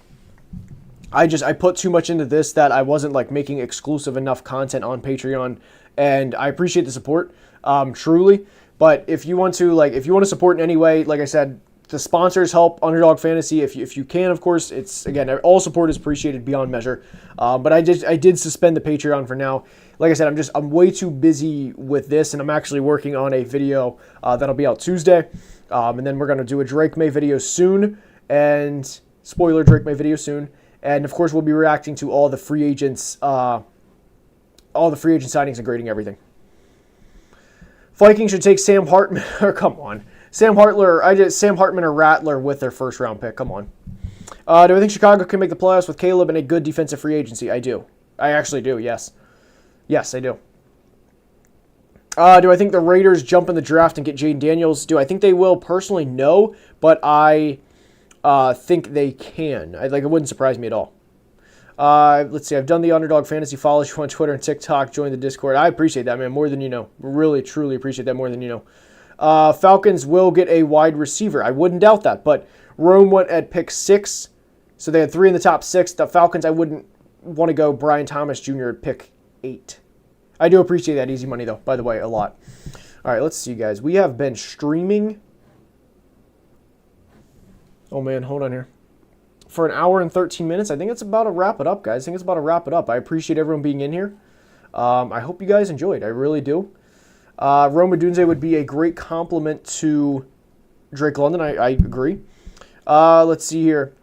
I put too much into this that I wasn't making exclusive enough content on Patreon, and I appreciate the support, truly. But if you want to support in any way, like I said, the sponsors help Underdog Fantasy. If you can, of course, it's again all support is appreciated beyond measure. But I did suspend the Patreon for now. Like I said, I'm way too busy with this, and I'm actually working on a video that'll be out Tuesday, and then we're gonna do a Drake Maye video soon, and spoiler Drake Maye video soon, and of course we'll be reacting to all the free agents, all the free agent signings and grading everything. Vikings should take Sam Hartman. Or come on. Sam Hartman or Rattler with their first round pick. Come on. Do I think Chicago can make the playoffs with Caleb and a good defensive free agency? I do. I actually do, yes. Yes, I do. Do I think the Raiders jump in the draft and get Jaden Daniels? Do I think they will? Personally, no. But I think they can. It wouldn't surprise me at all. Let's see. I've done the Underdog Fantasy. Follow you on Twitter and TikTok. Join the Discord. I appreciate that, man. More than you know. Really, truly appreciate that more than you know. Falcons will get a wide receiver. I wouldn't doubt that. But Rome went at pick 6. So they had 3 in the top 6. The Falcons, I wouldn't want to go Brian Thomas Jr. at pick 8. I do appreciate that easy money, though, by the way, a lot. All right, let's see, guys. We have been streaming. Oh, man, hold on here. For an hour and 13 minutes. I think it's about to wrap it up, guys. I think it's about to wrap it up. I appreciate everyone being in here. I hope you guys enjoyed. I really do. Rome Odunze would be a great compliment to Drake London. I agree. Let's see here.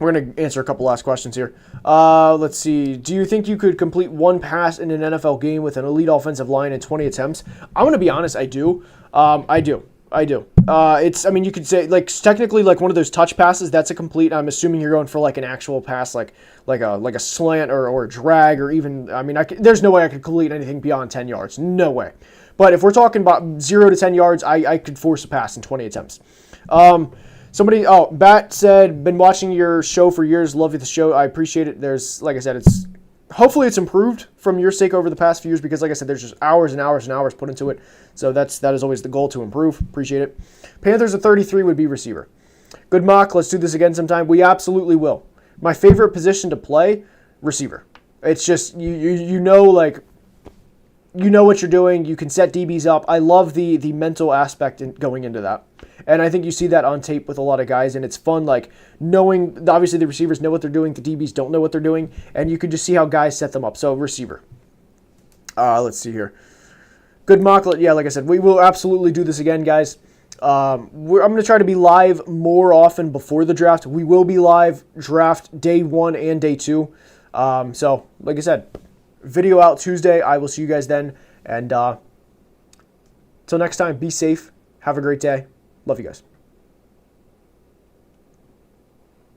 We're going to answer a couple last questions here. Let's see. Do you think you could complete one pass in an NFL game with an elite offensive line in 20 attempts? I'm going to be honest. I do. I do. You could say, technically, one of those touch passes, that's a complete. I'm assuming you're going for, an actual pass, like a slant or a drag or even, there's no way I could complete anything beyond 10 yards. No way. But if we're talking about 0 to 10 yards, I could force a pass in 20 attempts. Bat said, been watching your show for years. Love the show. I appreciate it. There's, like I said, hopefully it's improved from your sake over the past few years because, like I said, there's just hours and hours and hours put into it. So that is always the goal, to improve. Appreciate it. Panthers at 33 would be receiver. Good mock. Let's do this again sometime. We absolutely will. My favorite position to play, receiver. It's just, you know what you're doing. You can set DBs up. I love the mental aspect going into that. And I think you see that on tape with a lot of guys, and it's fun, like, knowing, obviously the receivers know what they're doing, the DBs don't know what they're doing, and you can just see how guys set them up. So, receiver. Let's see here. Good mock. Yeah, like I said, we will absolutely do this again, guys. I'm going to try to be live more often before the draft. We will be live draft day 1 and day 2. So, like I said, video out Tuesday. I will see you guys then. And till next time, be safe. Have a great day. Love you guys.